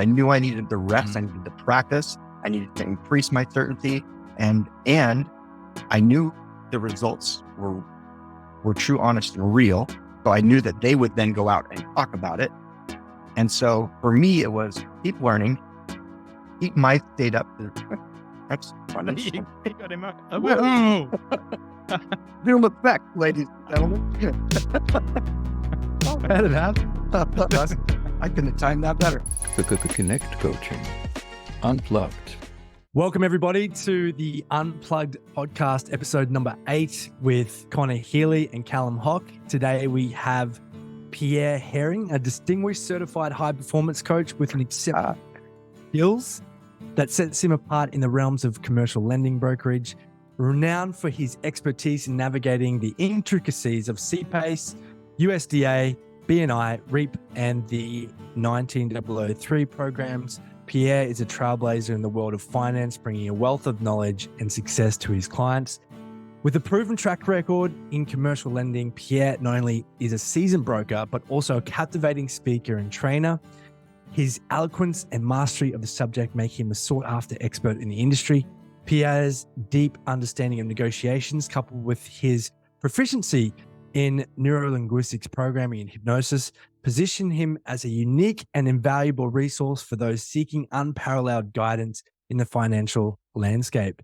I knew I needed the rest. I needed the practice. I needed to increase my certainty. And I knew the results were true, honest, and real. So I knew that they would then go out and talk about it. And so for me, it was keep learning, keep my state up. That's fun. You got him up. Whoa. Real effect, ladies and gentlemen. I couldn't have timed that better. Connect Coaching Unplugged. Welcome everybody to the Unplugged podcast, episode number 8 with Connor Healy and Callum Hock. Today we have Pierre Herring, a distinguished certified high performance coach with an exceptional skills that sets him apart in the realms of commercial lending brokerage, renowned for his expertise in navigating the intricacies of CPACE, USDA, BNI, REAP, and the 19003 programs. Pierre is a trailblazer in the world of finance, bringing a wealth of knowledge and success to his clients. With a proven track record in commercial lending, Pierre not only is a seasoned broker, but also a captivating speaker and trainer. His eloquence and mastery of the subject make him a sought-after expert in the industry. Pierre's deep understanding of negotiations, coupled with his proficiency in neuro-linguistics programming and hypnosis, position him as a unique and invaluable resource for those seeking unparalleled guidance in the financial landscape.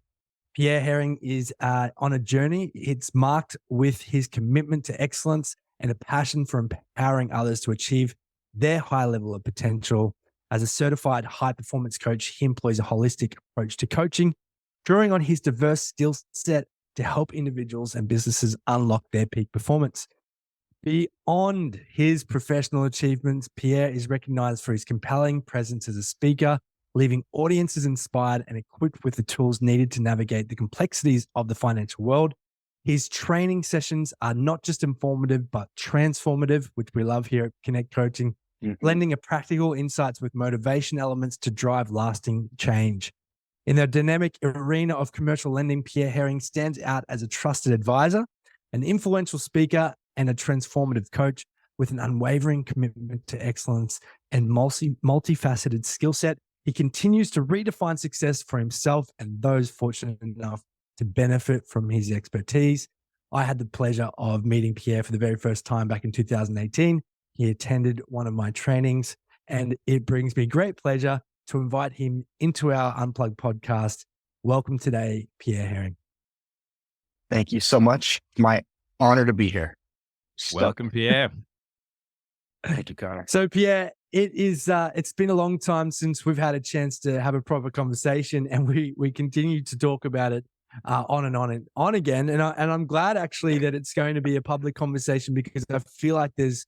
Pierre Herring is on a journey. It's marked with his commitment to excellence and a passion for empowering others to achieve their high level of potential. As a certified high-performance coach, he employs a holistic approach to coaching, drawing on his diverse skill set to help individuals and businesses unlock their peak performance. Beyond his professional achievements, Pierre is recognized for his compelling presence as a speaker, leaving audiences inspired and equipped with the tools needed to navigate the complexities of the financial world. His training sessions are not just informative, but transformative, which we love here at Connect Coaching, blending a practical insights with motivation elements to drive lasting change. In the dynamic arena of commercial lending, Pierre Herring stands out as a trusted advisor, an influential speaker, and a transformative coach with an unwavering commitment to excellence and multifaceted skill set. He continues to redefine success for himself and those fortunate enough to benefit from his expertise. I had the pleasure of meeting Pierre for the very first time back in 2018. He attended one of my trainings, and it brings me great pleasure to invite him into our Unplugged podcast. Welcome today, Pierre Herring. Thank you so much. My honor to be here. Welcome, Pierre. Thank you, Connor. So, Pierre, it's been a long time since we've had a chance to have a proper conversation, and we continue to talk about it on and on and on again. And I'm glad actually that it's going to be a public conversation, because I feel like there's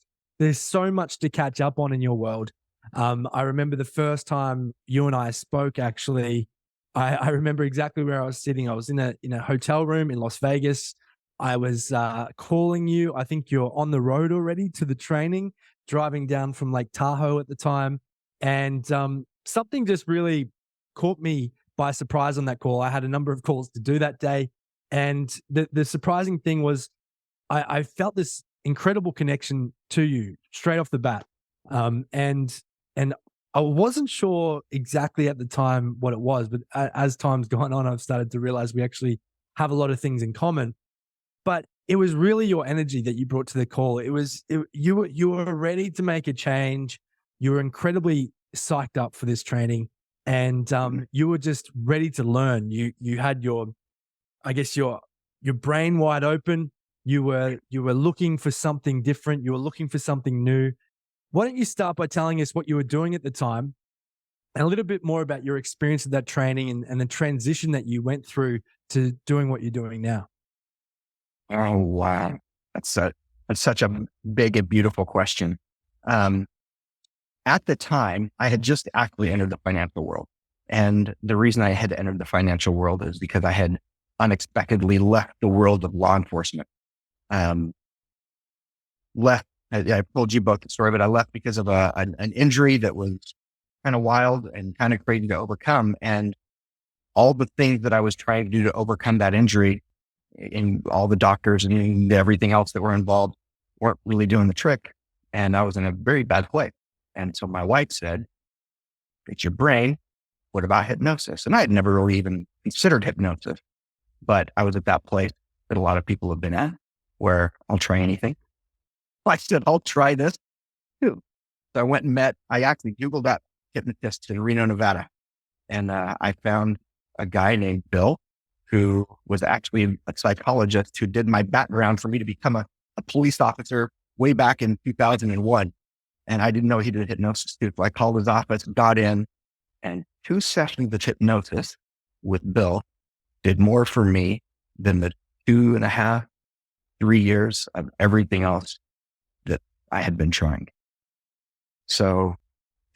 so much to catch up on in your world. I remember the first time you and I spoke, actually, I remember exactly where I was sitting. I was in a hotel room in Las Vegas. I was calling you. I think you're on the road already to the training, driving down from Lake Tahoe at the time. And something just really caught me by surprise on that call. I had a number of calls to do that day. And the surprising thing was I felt this incredible connection to you straight off the bat. And I wasn't sure exactly at the time what it was, but as time's gone on, I've started to realize we actually have a lot of things in common. But it was really your energy that you brought to the call. You were ready to make a change. You were incredibly psyched up for this training, and you were just ready to learn. You had your brain wide open. You were looking for something different. You were looking for something new. Why don't you start by telling us what you were doing at the time and a little bit more about your experience of that training and the transition that you went through to doing what you're doing now? Oh, wow. That's such a big and beautiful question. At the time, I had just actually entered the financial world. And the reason I had entered the financial world is because I had unexpectedly left the world of law enforcement. I told you both the story, but I left because of an injury that was kind of wild and kind of crazy to overcome. And all the things that I was trying to do to overcome that injury, and all the doctors and everything else that were involved, weren't really doing the trick. And I was in a very bad place. And so my wife said, It's your brain. What about hypnosis? And I had never really even considered hypnosis, but I was at that place that a lot of people have been at where I'll try anything. I said, I'll try this too. So I went and I actually Googled that hypnotist in Reno, Nevada. And I found a guy named Bill, who was actually a psychologist who did my background for me to become a police officer way back in 2001. And I didn't know he did hypnosis too. So I called his office, got in, and 2 sessions of hypnosis with Bill did more for me than the 2.5, 3 years of everything else that I had been trying. So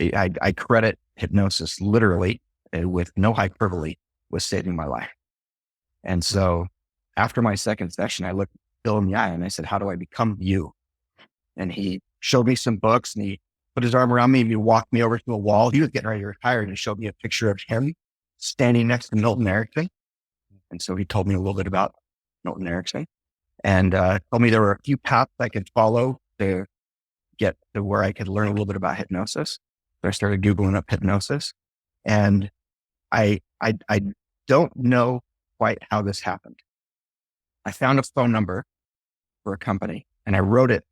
I credit hypnosis literally, with no hyperbole, with saving my life. And so after my second session, I looked Bill in the eye and I said, how do I become you? And he showed me some books and he put his arm around me and he walked me over to a wall. He was getting ready to retire and he showed me a picture of him standing next to Milton Erickson. And so he told me a little bit about Milton Erickson and told me there were a few paths I could follow to get to where I could learn a little bit about hypnosis. So I started Googling up hypnosis, and I don't know quite how this happened. I found a phone number for a company and I wrote it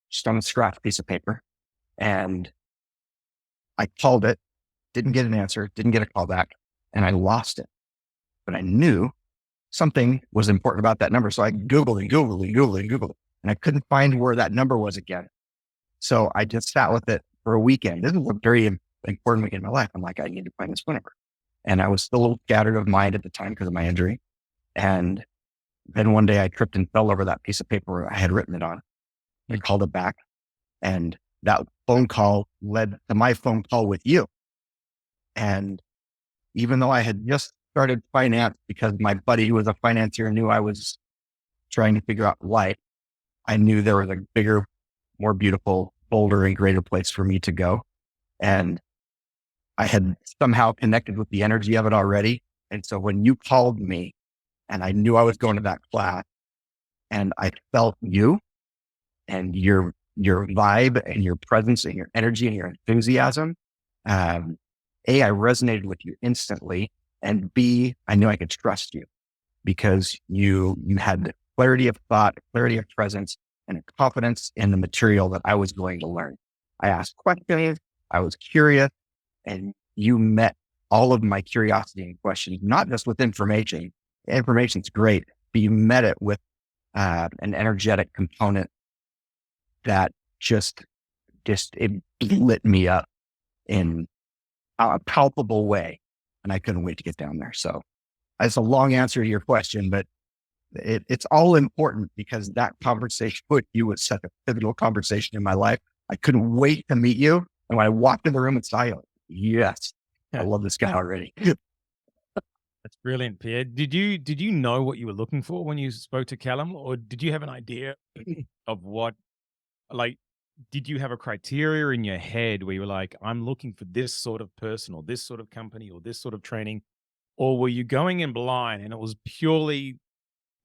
just on a scratch piece of paper, and I called it, didn't get an answer, didn't get a call back, and I lost it. But I knew something was important about that number. So I Googled it, and I couldn't find where that number was again. So I just sat with it for a weekend. This was a very important weekend in my life. I'm like, I need to find this phone number. And I was still a little scattered of mind at the time because of my injury. And then one day I tripped and fell over that piece of paper I had written it on. I called it back, and that phone call led to my phone call with you. And even though I had just started finance because my buddy who was a financier knew I was trying to figure out life, I knew there was a bigger, more beautiful, bolder and greater place for me to go. And I had somehow connected with the energy of it already. And so when you called me and I knew I was going to that class and I felt you and your vibe and your presence and your energy and your enthusiasm, I resonated with you instantly. And B, I knew I could trust you because you had the clarity of thought, clarity of presence, and a confidence in the material that I was going to learn. I asked questions, I was curious, and you met all of my curiosity and questions, not just with information. Information's great, but you met it with an energetic component that just it lit me up in a palpable way. And I couldn't wait to get down there. So that's a long answer to your question, but it's all important because that conversation with you was such a pivotal conversation in my life. I couldn't wait to meet you. And when I walked in the room and saw you, yes, I love this guy already. That's brilliant, Pierre. Did you know what you were looking for when you spoke to Callum, or did you have an idea of what, like, did you have a criteria in your head where you were like, I'm looking for this sort of person or this sort of company or this sort of training? Or were you going in blind and it was purely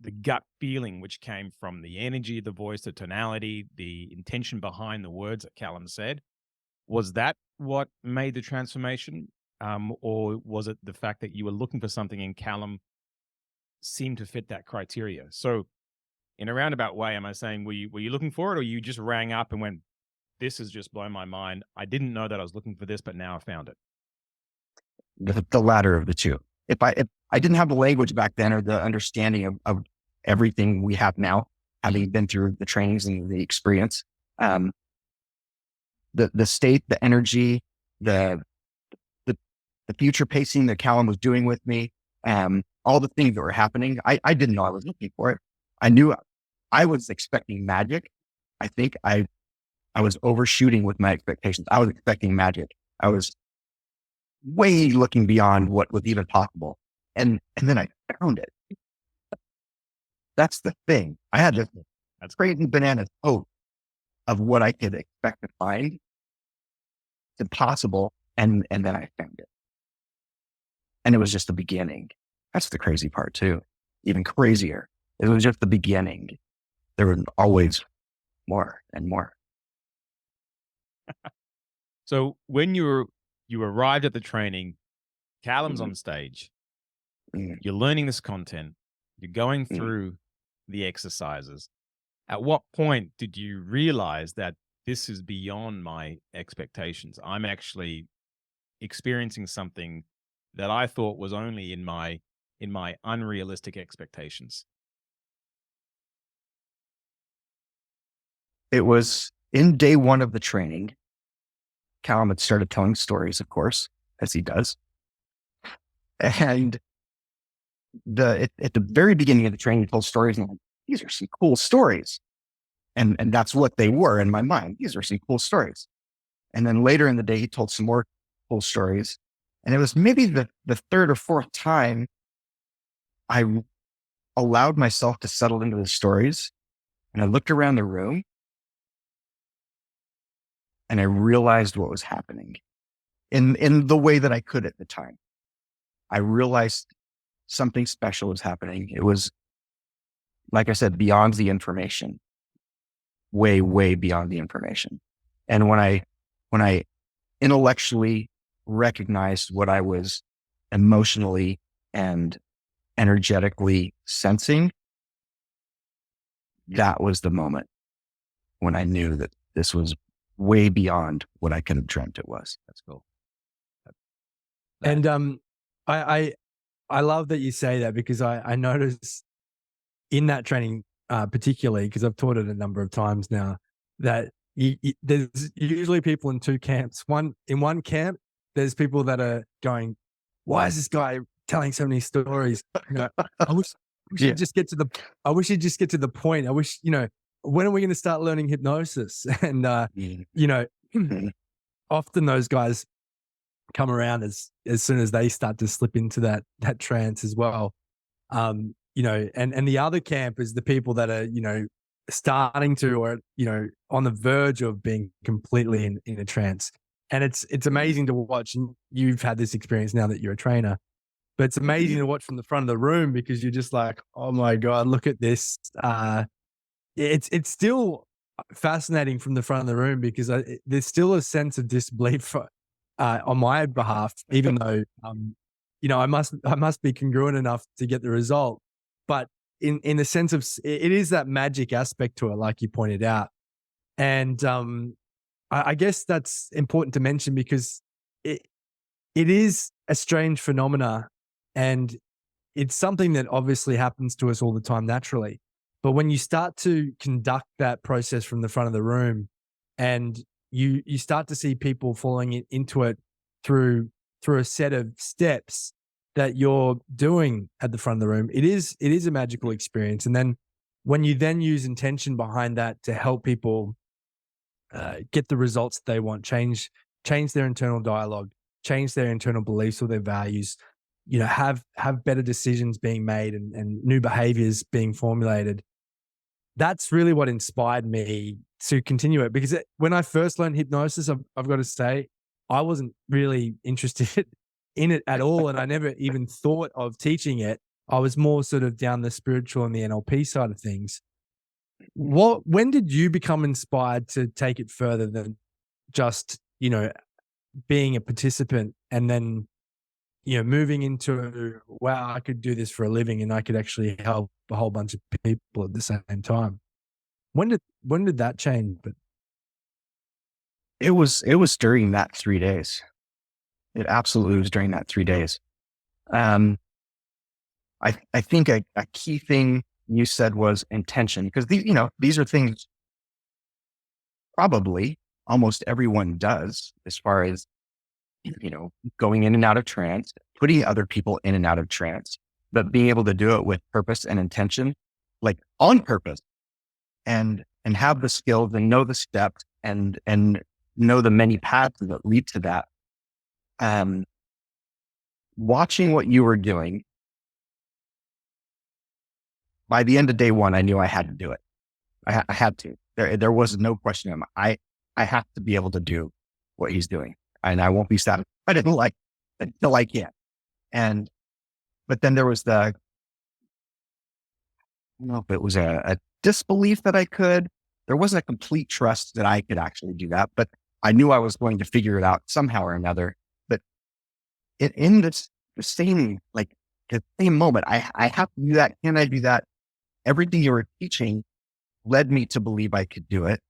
the gut feeling, which came from the energy of the voice, the tonality, the intention behind the words that Callum said? Was that what made the transformation? Or was it the fact that you were looking for something and Callum seemed to fit that criteria? So in a roundabout way, am I saying, were you looking for it, or you just rang up and went, this has just blown my mind. I didn't know that I was looking for this, but now I found it. The latter of the two. If I didn't have the language back then or the understanding of everything we have now, having been through the trainings and the experience, the state, the energy, the future pacing that Callum was doing with me, all the things that were happening, I didn't know I was looking for it. I knew I was expecting magic. I think I was overshooting with my expectations. I was expecting magic. I was way looking beyond what was even possible. And then I found it. That's the thing. I had this crazy bananas hope of what I could expect to find. It's impossible. And then I found it. And it was just the beginning. That's the crazy part too. Even crazier. It was just the beginning. There were always more and more. So when you you arrived at the training, Callum's on stage, you're learning this content, you're going through the exercises. At what point did you realize that this is beyond my expectations? I'm actually experiencing something that I thought was only in my unrealistic expectations. It was in day one of the training. Callum had started telling stories, of course, as he does. And at the very beginning of the training, he told stories, and I'm like, these are some cool stories. And that's what they were in my mind. These are some cool stories. And then later in the day, he told some more cool stories. And it was maybe the third or fourth time I allowed myself to settle into the stories. And I looked around the room and I realized what was happening in the way that I could at the time. I realized something special was happening. It was, like I said, beyond the information, way, way beyond the information. And when I intellectually recognized what I was emotionally and energetically sensing, that was the moment when I knew that this was way beyond what I could have dreamt it was. That's cool. And I love that you say that, because I noticed in that training, particularly because I've taught it a number of times now, that there's usually people in two camps. In one camp, there's people that are going, "Why is this guy telling so many stories? You know, I wish he'd just get to the. I wish he'd just get to the point. I wish, when are we going to start learning hypnosis?" And often those guys come around as soon as they start to slip into that trance as well. And the other camp is the people that are, starting to, or, on the verge of being completely in a trance. And it's amazing to watch. And you've had this experience now that you're a trainer, but it's amazing to watch from the front of the room, because you're just like, oh my God, look at this. It's still fascinating from the front of the room, because there's still a sense of disbelief on my behalf, even though, I must be congruent enough to get the result. But in the sense of, it is that magic aspect to it, like you pointed out. And I guess that's important to mention, because it is a strange phenomena, and it's something that obviously happens to us all the time naturally. But when you start to conduct that process from the front of the room, and you start to see people falling into it through a set of steps that you're doing at the front of the room, it is a magical experience. And then when you then use intention behind that to help people get the results they want, change their internal dialogue, change their internal beliefs or their values, have better decisions being made and new behaviors being formulated. That's really what inspired me to continue it. Because when I first learned hypnosis, I've got to say, I wasn't really interested in it at all. And I never even thought of teaching it. I was more sort of down the spiritual and the NLP side of things. When did you become inspired to take it further than just, being a participant, and then, moving into, wow, I could do this for a living and I could actually help a whole bunch of people at the same time? When did that change? But it was during that 3 days. It absolutely was during that 3 days. I think a key thing you said was intention, because these are things probably almost everyone does, as far as, going in and out of trance, putting other people in and out of trance, but being able to do it with purpose and intention, like on purpose, and have the skills and know the steps and know the many paths that lead to that. Watching what you were doing, by the end of day one, I knew I had to do it. I had to. There was no question. I have to be able to do what he's doing, and I won't be satisfied until I can. But then there was I don't know if it was a disbelief that I could. There wasn't a complete trust that I could actually do that, but I knew I was going to figure it out somehow or another. in this the same, like the same moment, I have to do that. Can I do that? Everything you were teaching led me to believe I could do it.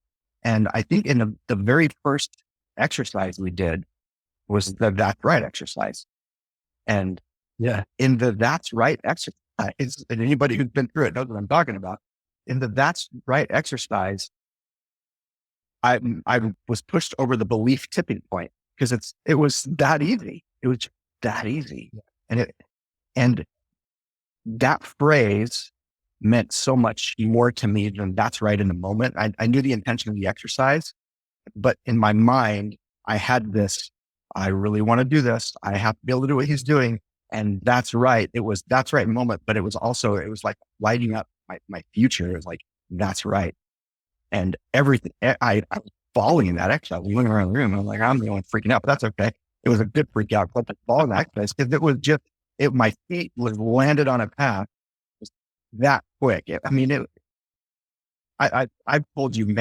And I think in the very first exercise we did was the that's right exercise. And Yeah. in the that's right exercise, and anybody who's been through it knows what I'm talking about. In the that's right exercise, I was pushed over the belief tipping point because it was that easy. It was just that easy. And that phrase meant so much more to me than that's right in the moment. I knew the intention of the exercise, but in my mind, I had this, I really want to do this. I have to be able to do what he's doing. And that's right. It was that's right moment, but it was like lighting up my future. It was like, that's right. And everything, I was falling in that exercise. I was looking around the room. I'm like, I'm the one freaking out, but that's okay. It was a good freak out, but fall in that exercise because it was just, my feet was landed on a path just that quick. I've told you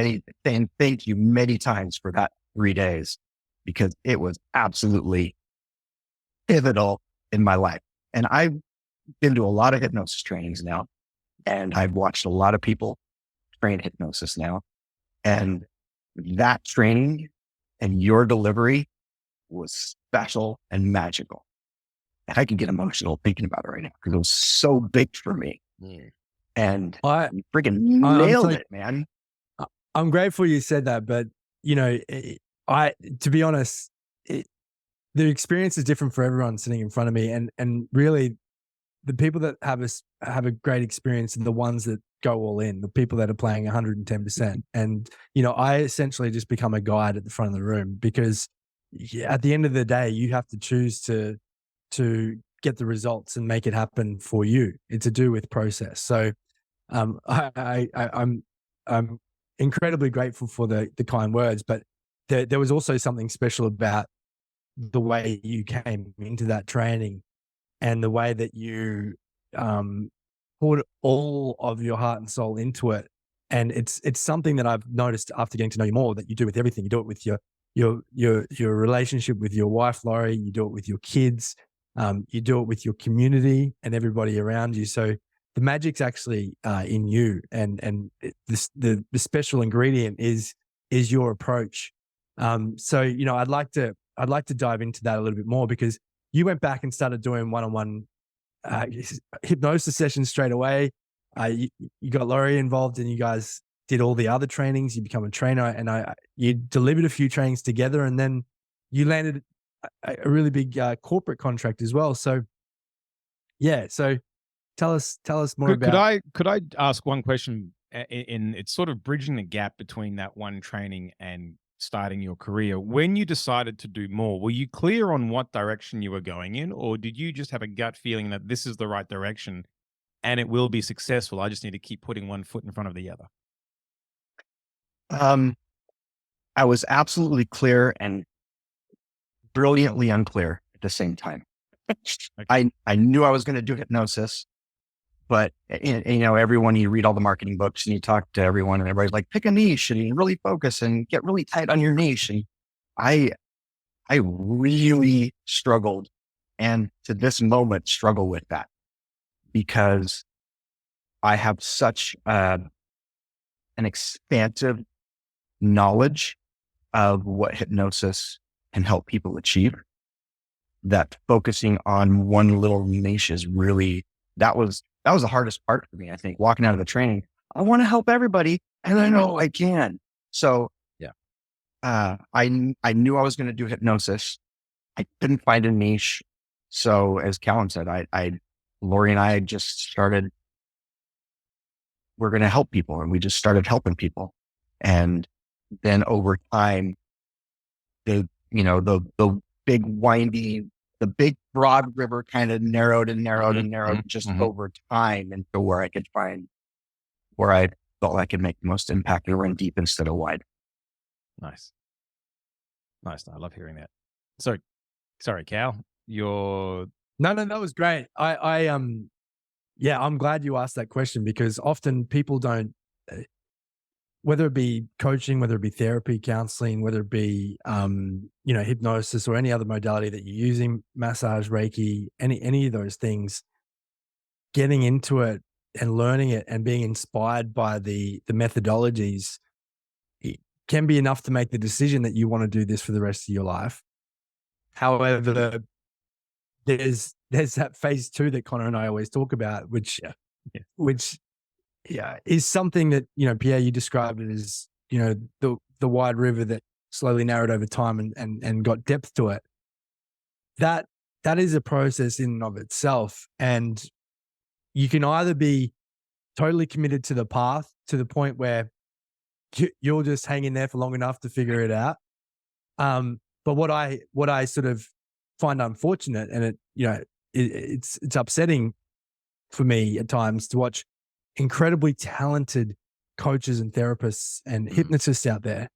thank you many times for that 3 days because it was absolutely pivotal in my life. And I've been to a lot of hypnosis trainings now, and I've watched a lot of people train hypnosis now. And that training and your delivery was special and magical. And I can get emotional thinking about it right now because it was so big for me. And you freaking nailed it, man. I'm grateful you said that, but to be honest, the experience is different for everyone sitting in front of me, and really, the people that have a great experience are the ones that go all in, the people that are playing 110%. And I essentially just become a guide at the front of the room because at the end of the day, you have to choose to get the results and make it happen for you. It's to do with process. So, I'm incredibly grateful for the kind words, but there was also something special about the way you came into that training and the way that you poured all of your heart and soul into it. And it's something that I've noticed after getting to know you more that you do with everything. You do it with your relationship with your wife, Laurie. You do it with your kids. You do it with your community and everybody around you. So the magic's actually in you, and the special ingredient is your approach. So I'd like to dive into that a little bit more because you went back and started doing one-on-one hypnosis sessions straight away. You got Laurie involved, and you guys did all the other trainings. You become a trainer, and you delivered a few trainings together, and then you landed a really big corporate contract as well. So, yeah. So, tell us more about. Could I ask one question? In it's sort of bridging the gap between that one training and starting your career. When you decided to do more, were you clear on what direction you were going in, or did you just have a gut feeling that this is the right direction and it will be successful? I just need to keep putting one foot in front of the other. I was absolutely clear and brilliantly unclear at the same time. Okay. I knew I was going to do hypnosis, but everyone, you read all the marketing books and you talk to everyone and everybody's like, pick a niche and you really focus and get really tight on your niche. And I really struggled, and to this moment struggle with that because I have such an expansive knowledge of what hypnosis can help people achieve, that focusing on one little niche is really, that was the hardest part for me. I think walking out of the training, I want to help everybody and I know I can. So yeah, I knew I was going to do hypnosis. I couldn't find a niche. So as Callum said, Laurie and I just started, we're going to help people, and we just started helping people. And then over time, the big windy, the big broad river kind of narrowed just over time into where I could find where I felt I could make the most impact and run deep instead of wide. Nice. I love hearing that. So, sorry, Cal, No, that was great. I'm glad you asked that question because often people don't, whether it be coaching, whether it be therapy, counseling, whether it be, hypnosis or any other modality that you're using, massage, Reiki, any of those things, getting into it and learning it and being inspired by the methodologies, it can be enough to make the decision that you want to do this for the rest of your life. However, there's that phase 2 that Connor and I always talk about, which is something that, Pierre, you described it as, the wide river that slowly narrowed over time and got depth to it. That is a process in and of itself. And you can either be totally committed to the path to the point where you'll just hang in there for long enough to figure it out. But what I sort of find unfortunate, and it's upsetting for me at times to watch incredibly talented coaches and therapists and hypnotists out there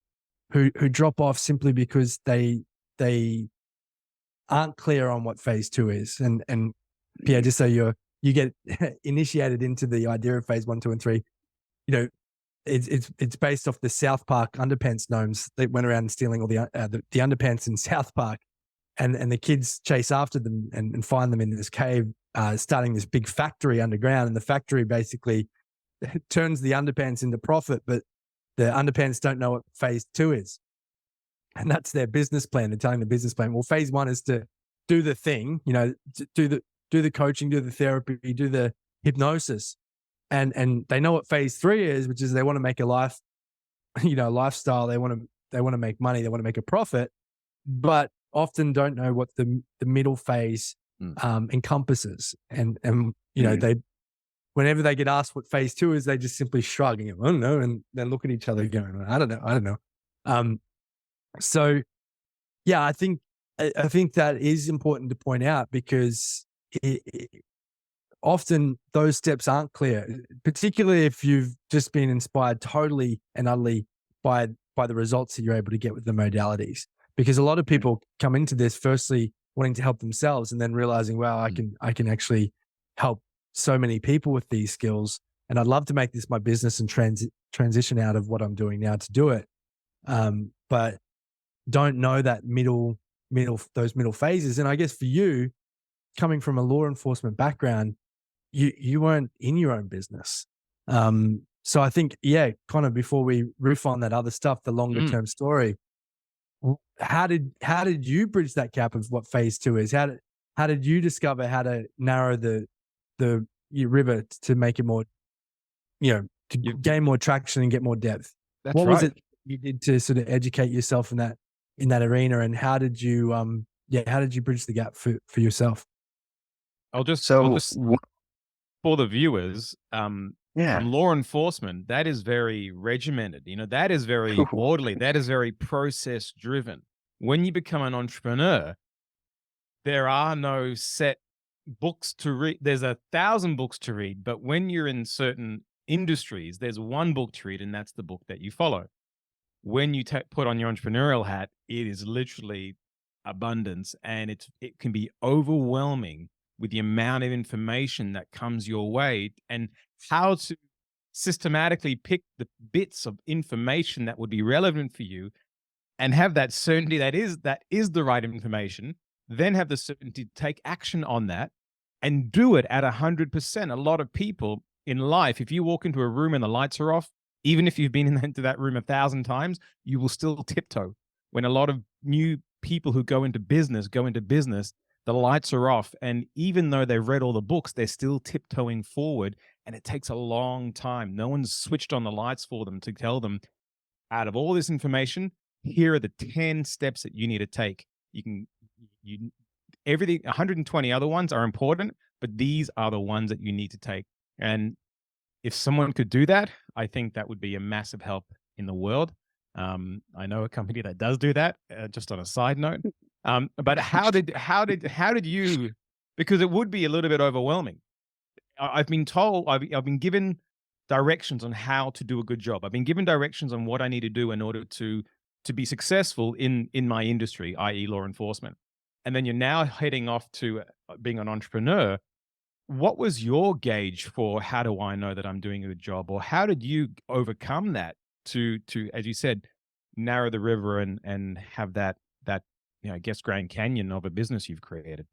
who drop off simply because they aren't clear on what phase 2 is. And Pierre, just so you get initiated into the idea of phase 1, 2, and 3, it's based off the South Park underpants gnomes that went around stealing all the underpants in South Park, and the kids chase after them and find them in this cave, starting this big factory underground. And the factory basically turns the underpants into profit, but the underpants don't know what phase 2 is. And that's their business plan. They're telling the business plan, well, phase 1 is to do the thing, do the coaching, do the therapy, do the hypnosis. And they know what phase 3 is, which is they want to make a lifestyle. They want to make money. They want to make a profit, but often don't know what the middle phase encompasses. And they, whenever they get asked what phase 2 is, they just simply shrug and go, I don't know, and then look at each other going, I don't know. So yeah, I think that is important to point out, because often those steps aren't clear, particularly if you've just been inspired totally and utterly by the results that you're able to get with the modalities. Because a lot of people come into this firstly wanting to help themselves, and then realizing, wow, I can actually help so many people with these skills, and I'd love to make this my business and transition out of what I'm doing now to do it. But don't know that those middle phases. And I guess for you, coming from a law enforcement background, you weren't in your own business. So I think, kind of before we riff on that other stuff, the longer term story, how did you bridge that gap of what phase 2 is? How did you discover how to narrow the river to make it more, to gain more traction and get more depth? What was it you did to sort of educate yourself in that arena, and how did you bridge the gap for yourself? I'll just for the viewers, from law enforcement, that is very regimented. That is very orderly. That is very process driven. When you become an entrepreneur, there are no set books to read. There's 1,000 books to read, but when you're in certain industries, there's one book to read, and that's the book that you follow. When you put on your entrepreneurial hat, it is literally abundance, and it can be overwhelming with the amount of information that comes your way, and how to systematically pick the bits of information that would be relevant for you and have that certainty that is the right information, then have the certainty to take action on that and do it at 100%. A lot of people in life, if you walk into a room and the lights are off, even if you've been into that room 1,000 times, you will still tiptoe. When a lot of new people who go into business, the lights are off. And even though they've read all the books, they're still tiptoeing forward. And it takes a long time. No one's switched on the lights for them to tell them, out of all this information, here are the 10 steps that you need to take. Everything, 120 other ones are important, but these are the ones that you need to take. And if someone could do that, I think that would be a massive help in the world. I know a company that does do that, just on a side note. But how did you, because it would be a little bit overwhelming. I've been told, I've been given directions on how to do a good job. I've been given directions on what I need to do in order to be successful in my industry, i.e. law enforcement. And then you're now heading off to being an entrepreneur. What was your gauge for how do I know that I'm doing a good job? Or how did you overcome that to, as you said, narrow the river and have that, I guess, Grand Canyon of a business you've created?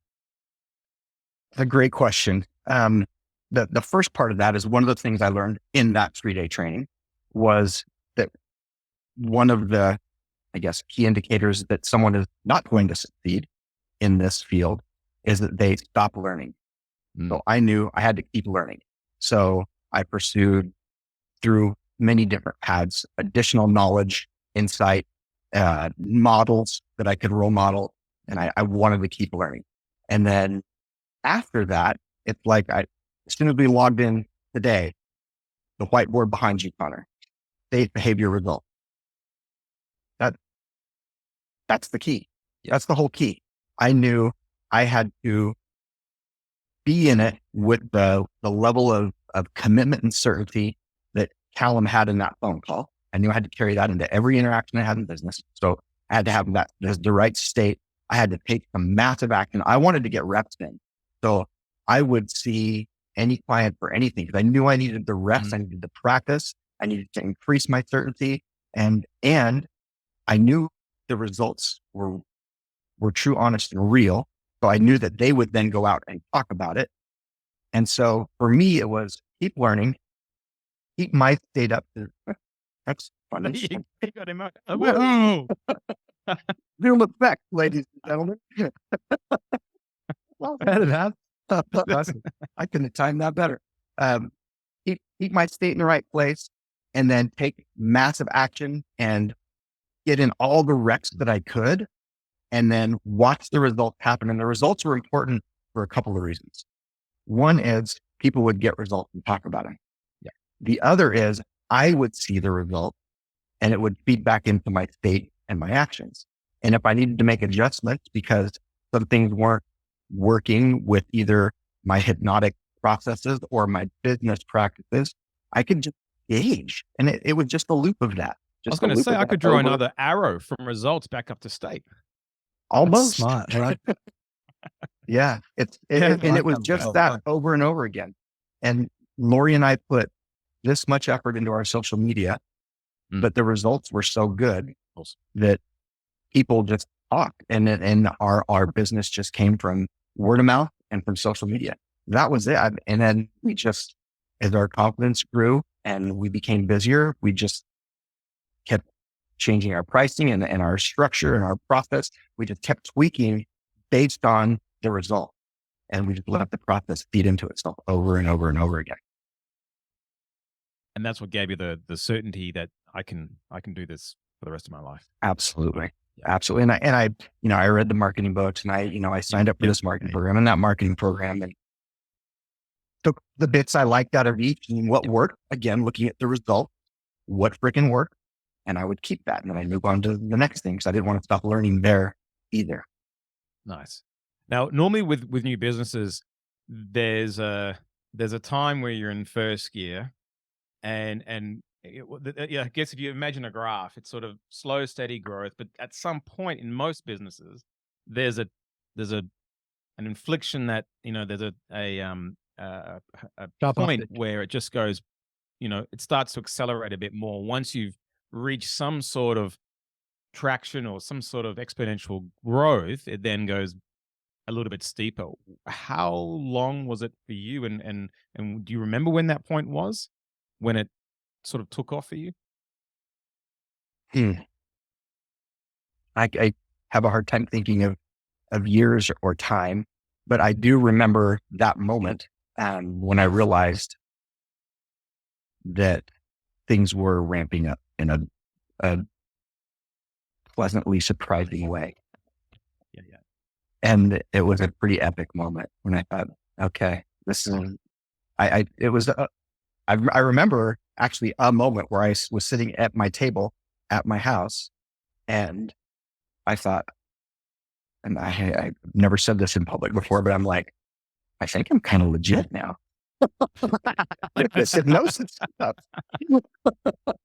It's a great question. The first part of that is one of the things I learned in that 3-day training was that one of the, I guess, key indicators that someone is not going to succeed in this field is that they stop learning. So I knew I had to keep learning. So I pursued through many different paths, additional knowledge, insight, models that I could role model. And I wanted to keep learning. And then after that, it's like as soon as we logged in today, the whiteboard behind you, Connor, state behavior result. That's the key. That's the whole key. I knew I had to be in it with the level of commitment and certainty that Callum had in that phone call. I knew I had to carry that into every interaction I had in business. So I had to have that the right state. I had to take some massive action. I wanted to get reps in. So I would see any client for anything because I knew I needed the reps. I needed the practice. I needed to increase my certainty. And I knew the results were true, honest, and real. So I knew that they would then go out and talk about it. And so for me, it was keep learning, keep my state up to, that's fun. You got him out. Oh. Zoom effect, ladies and gentlemen. Well, I couldn't have timed that better. Keep my state in the right place and then take massive action and get in all the reps that I could and then watch the results happen. And the results were important for a couple of reasons. One is people would get results and talk about them. Yeah. The other is I would see the result and it would feed back into my state and my actions. And if I needed to make adjustments because some things weren't working with either my hypnotic processes or my business practices, I could just gauge. And it was just a loop of that. I was going to say, I could draw another arrow from results back up to state. Almost. That's smart, right? Yeah. It was just that over and over again. And Lori and I put this much effort into our social media, but the results were so good that people just talked and our business just came from word of mouth and from social media. That was it. And then we just, as our confidence grew and we became busier, we just kept changing our pricing and our structure and our process. We just kept tweaking based on the result. And we just let the process feed into itself over and over and over again. And that's what gave you the certainty that I can do this for the rest of my life. Absolutely. Absolutely. And I read the marketing books and I signed up for this marketing program and that marketing program and took the bits I liked out of each and what worked. Again, looking at the result, what freaking worked. And I would keep that. And then I'd move on to the next thing because I didn't want to stop learning there either. Nice. Now, normally with new businesses, there's a time where you're in first gear and I guess if you imagine a graph, it's sort of slow, steady growth. But at some point in most businesses, there's an inflection that, there's a point where it just goes, it starts to accelerate a bit more. Once you've reached some sort of traction or some sort of exponential growth, it then goes a little bit steeper. How long was it for you? And do you remember when that point was, when it sort of took off for you? I have a hard time thinking of years or time, but I do remember that moment when I realized that things were ramping up in a pleasantly surprising way. Yeah. And it was a pretty epic moment when I thought, okay, this is, I remember actually a moment where I was sitting at my table at my house and I thought, and I've never said this in public before, but I'm like, I think I'm kind of legit now. Like this hypnosis stuff.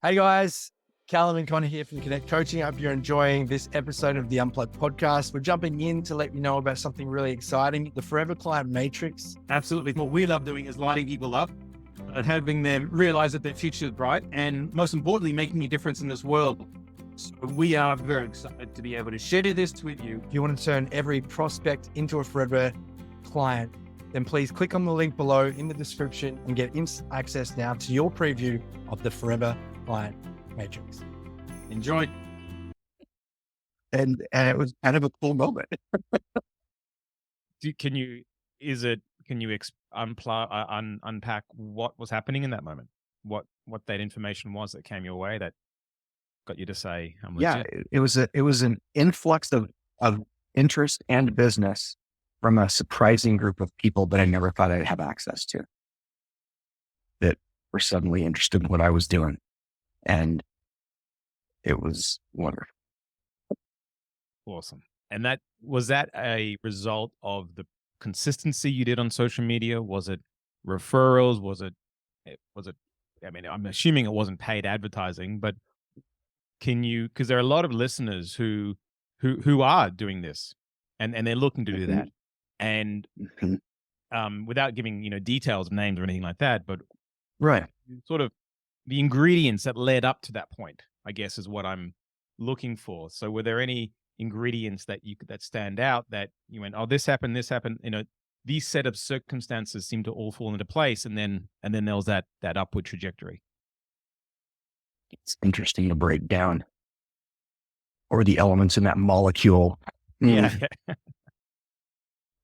Hey guys, Callum and Connor here from Connect Coaching. I hope you're enjoying this episode of the Unplugged podcast. We're jumping in to let you know about something really exciting, the Forever Client Matrix. Absolutely. What we love doing is lighting people up and helping them realize that their future is bright, and most importantly, making a difference in this world. So we are very excited to be able to share this with you. If you want to turn every prospect into a forever client, then please click on the link below in the description and get instant access now to your preview of the Forever Client Matrix. Enjoy. And it was kind of a cool moment. Can you unpack what was happening in that moment? What that information was that came your way that got you to say, I'm legit? Yeah, it was an influx of interest and business from a surprising group of people that I never thought I'd have access to, that were suddenly interested in what I was doing. And it was wonderful. Awesome. And was that a result of the consistency you did on social media? Was it referrals? Was it, I mean, I'm assuming it wasn't paid advertising, but because there are a lot of listeners who are doing this and they're looking to do that. And without giving, details of names or anything like that, but right, sort of the ingredients that led up to that point, I guess, is what I'm looking for. So were there any ingredients that stand out that you went, oh, this happened, these set of circumstances seem to all fall into place, and then there was that upward trajectory? It's interesting to break down, or the elements in that molecule. Yeah.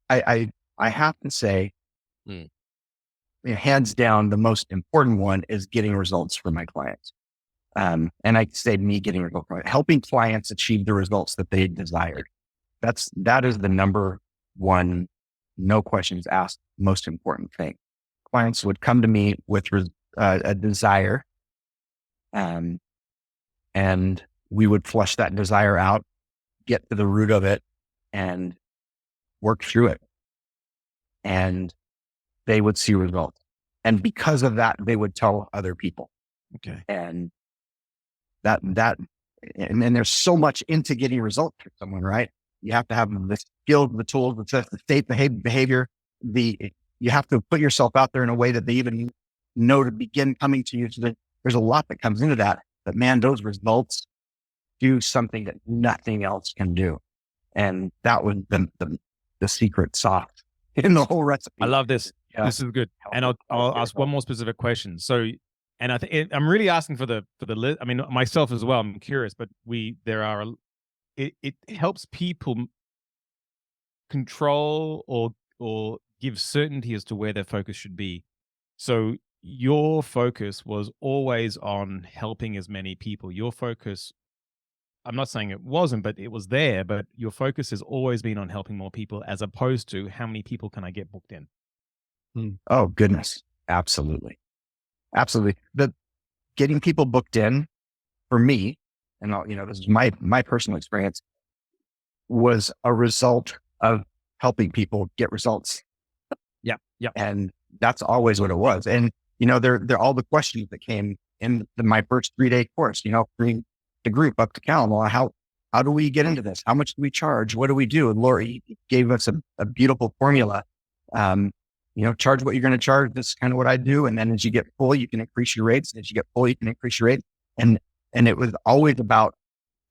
I have to say, hands down, the most important one is getting results for my clients. And I say me getting results, helping clients achieve the results that they desired. That is the number one, no questions asked, most important thing. Clients would come to me with a desire, and we would flush that desire out, get to the root of it, and work through it. And they would see results. And because of that, they would tell other people. Okay. And and then there's so much into getting results for someone, right? You have to have the skills, the tools, the state behavior. You have to put yourself out there in a way that they even know to begin coming to you. So there's a lot that comes into that. But man, those results do something that nothing else can do. And that was the secret sauce in the whole recipe. I love this. Yeah. This is good. And I'll ask one more specific question. So, and I think I'm really asking for the list. I mean, myself as well. I'm curious, but it helps people control or give certainty as to where their focus should be. So your focus was always on helping as many people. Your focus, I'm not saying it wasn't, but it was there, but your focus has always been on helping more people as opposed to how many people can I get booked in? Oh, goodness. Absolutely. Absolutely. Getting people booked in for me, and this is my personal experience, was a result of helping people get results. Yeah. And that's always what it was. And, they're all the questions that came in my first 3-day course, bring the group up to Callum. Well, how do we get into this? How much do we charge? What do we do? And Lori gave us a beautiful formula. Charge what you're going to charge. This is kind of what I do. And then as you get full, you can increase your rates. And as you get full, you can increase your rates. And it was always about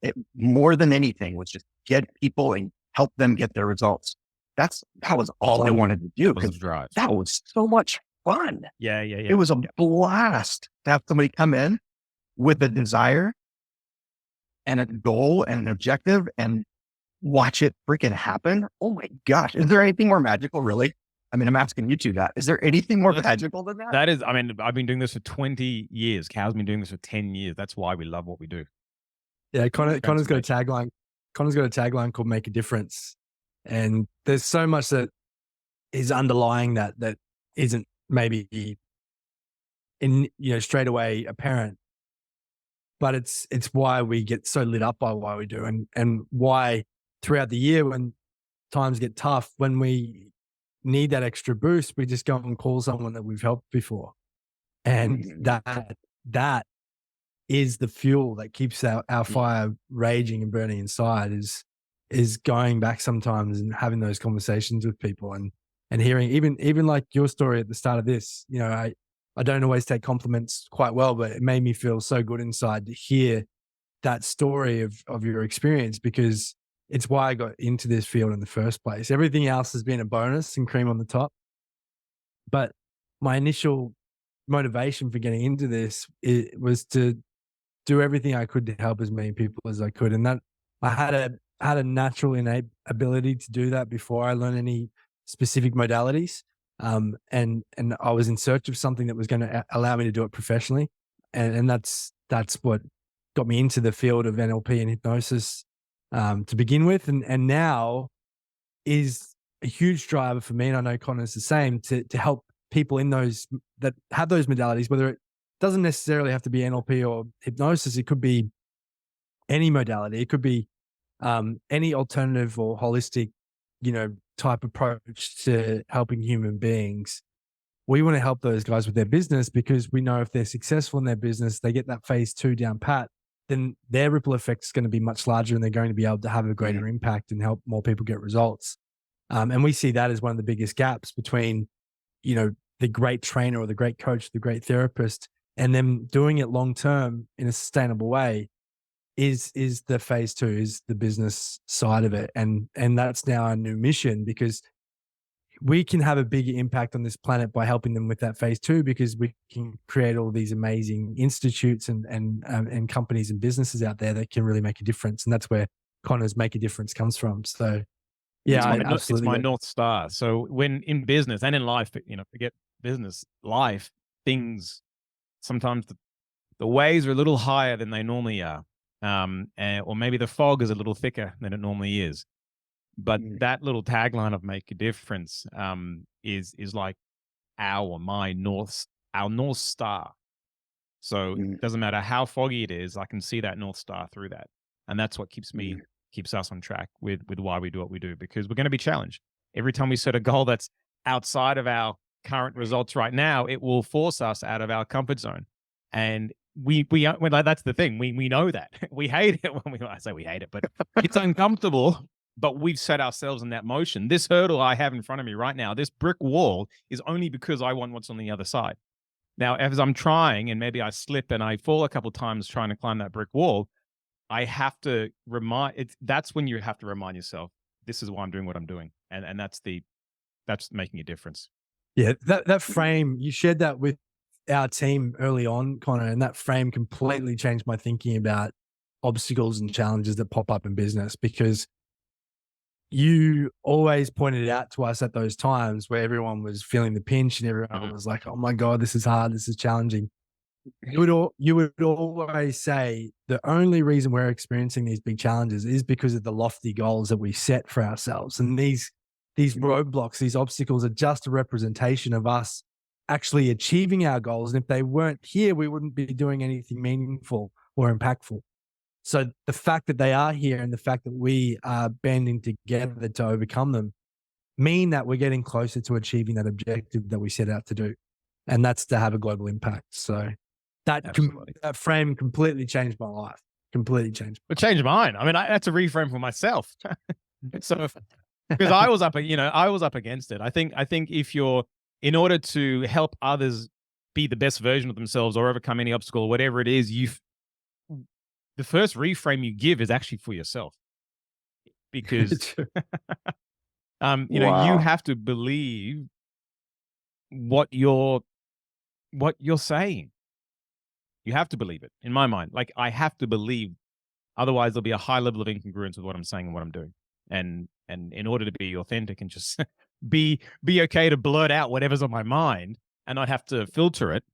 it, more than anything, was just get people and help them get their results. That was all I wanted to do, because that was so much fun. Yeah. It was a blast to have somebody come in with a desire and a goal and an objective and watch it freaking happen. Oh my gosh. Is there anything more magical, really? I mean, I'm asking you two that. Is there anything more magical than that? That is, I mean, I've been doing this for 20 years. Cal's been doing this for 10 years. That's why we love what we do. Yeah, Connor's got a tagline. Connor's got a tagline called "Make a Difference," and there's so much that is underlying that isn't maybe in straight away apparent, but it's why we get so lit up by why we do, and why throughout the year when times get tough, when we need that extra boost, we just go and call someone that we've helped before, and that is the fuel that keeps our fire raging and burning inside, is going back sometimes and having those conversations with people and hearing even like your story at the start of this. I don't always take compliments quite well, but it made me feel so good inside to hear that story of your experience, because it's why I got into this field in the first place. Everything else has been a bonus and cream on the top. But my initial motivation for getting into this, it was to do everything I could to help as many people as I could. And that I had a natural innate ability to do that before I learned any specific modalities. And I was in search of something that was going to allow me to do it professionally. And that's what got me into the field of NLP and hypnosis to begin with. And now is a huge driver for me. And I know Connor's the same, to help people in those that have those modalities, whether it doesn't necessarily have to be NLP or hypnosis. It could be any modality. It could be any alternative or holistic, type approach to helping human beings. We want to help those guys with their business, because we know if they're successful in their business, they get that phase 2 down pat, then their ripple effect is going to be much larger, and they're going to be able to have a greater impact and help more people get results. And we see that as one of the biggest gaps between, the great trainer or the great coach, the great therapist, and them doing it long term in a sustainable way is the phase 2, is the business side of it. And that's now our new mission, because we can have a bigger impact on this planet by helping them with that phase 2, because we can create all these amazing institutes and companies and businesses out there that can really make a difference. And that's where Connor's Make a Difference comes from. So yeah, it's my North Star. So when in business and in life, forget business, life, things, sometimes the waves are a little higher than they normally are. Or maybe the fog is a little thicker than it normally is. But that little tagline of Make a Difference is like our North Star. So it doesn't matter how foggy it is, I can see that North Star through that. And that's what keeps us on track with why we do what we do, because we're going to be challenged. Every time we set a goal that's outside of our current results right now, it will force us out of our comfort zone. And that's the thing. We know that. We hate it I say we hate it, but it's uncomfortable. But we've set ourselves in that motion. This hurdle I have in front of me right now, this brick wall, is only because I want what's on the other side. Now, as I'm trying, and maybe I slip and I fall a couple of times trying to climb that brick wall, I have to that's when you have to remind yourself, this is why I'm doing what I'm doing. And that's making a difference. Yeah, that frame, you shared that with our team early on, Connor, and that frame completely changed my thinking about obstacles and challenges that pop up in business, because you always pointed it out to us at those times where everyone was feeling the pinch and everyone was like, oh my God, this is hard, this is challenging. You would always say the only reason we're experiencing these big challenges is because of the lofty goals that we set for ourselves. And these roadblocks, these obstacles are just a representation of us actually achieving our goals. And if they weren't here, we wouldn't be doing anything meaningful or impactful. So the fact that they are here and the fact that we are banding together to overcome them mean that we're getting closer to achieving that objective that we set out to do. And that's to have a global impact. So that frame completely changed my life. Completely changed. It changed mine. I mean, I had to reframe for myself. So, because I was up against it. I think if in order to help others be the best version of themselves or overcome any obstacle or whatever it is, the first reframe you give is actually for yourself, because you have to believe what you're saying. You have to believe it. In my mind, like, I have to believe, otherwise there'll be a high level of incongruence with what I'm saying and what I'm doing. And in order to be authentic and just be okay to blurt out whatever's on my mind and not have to filter it,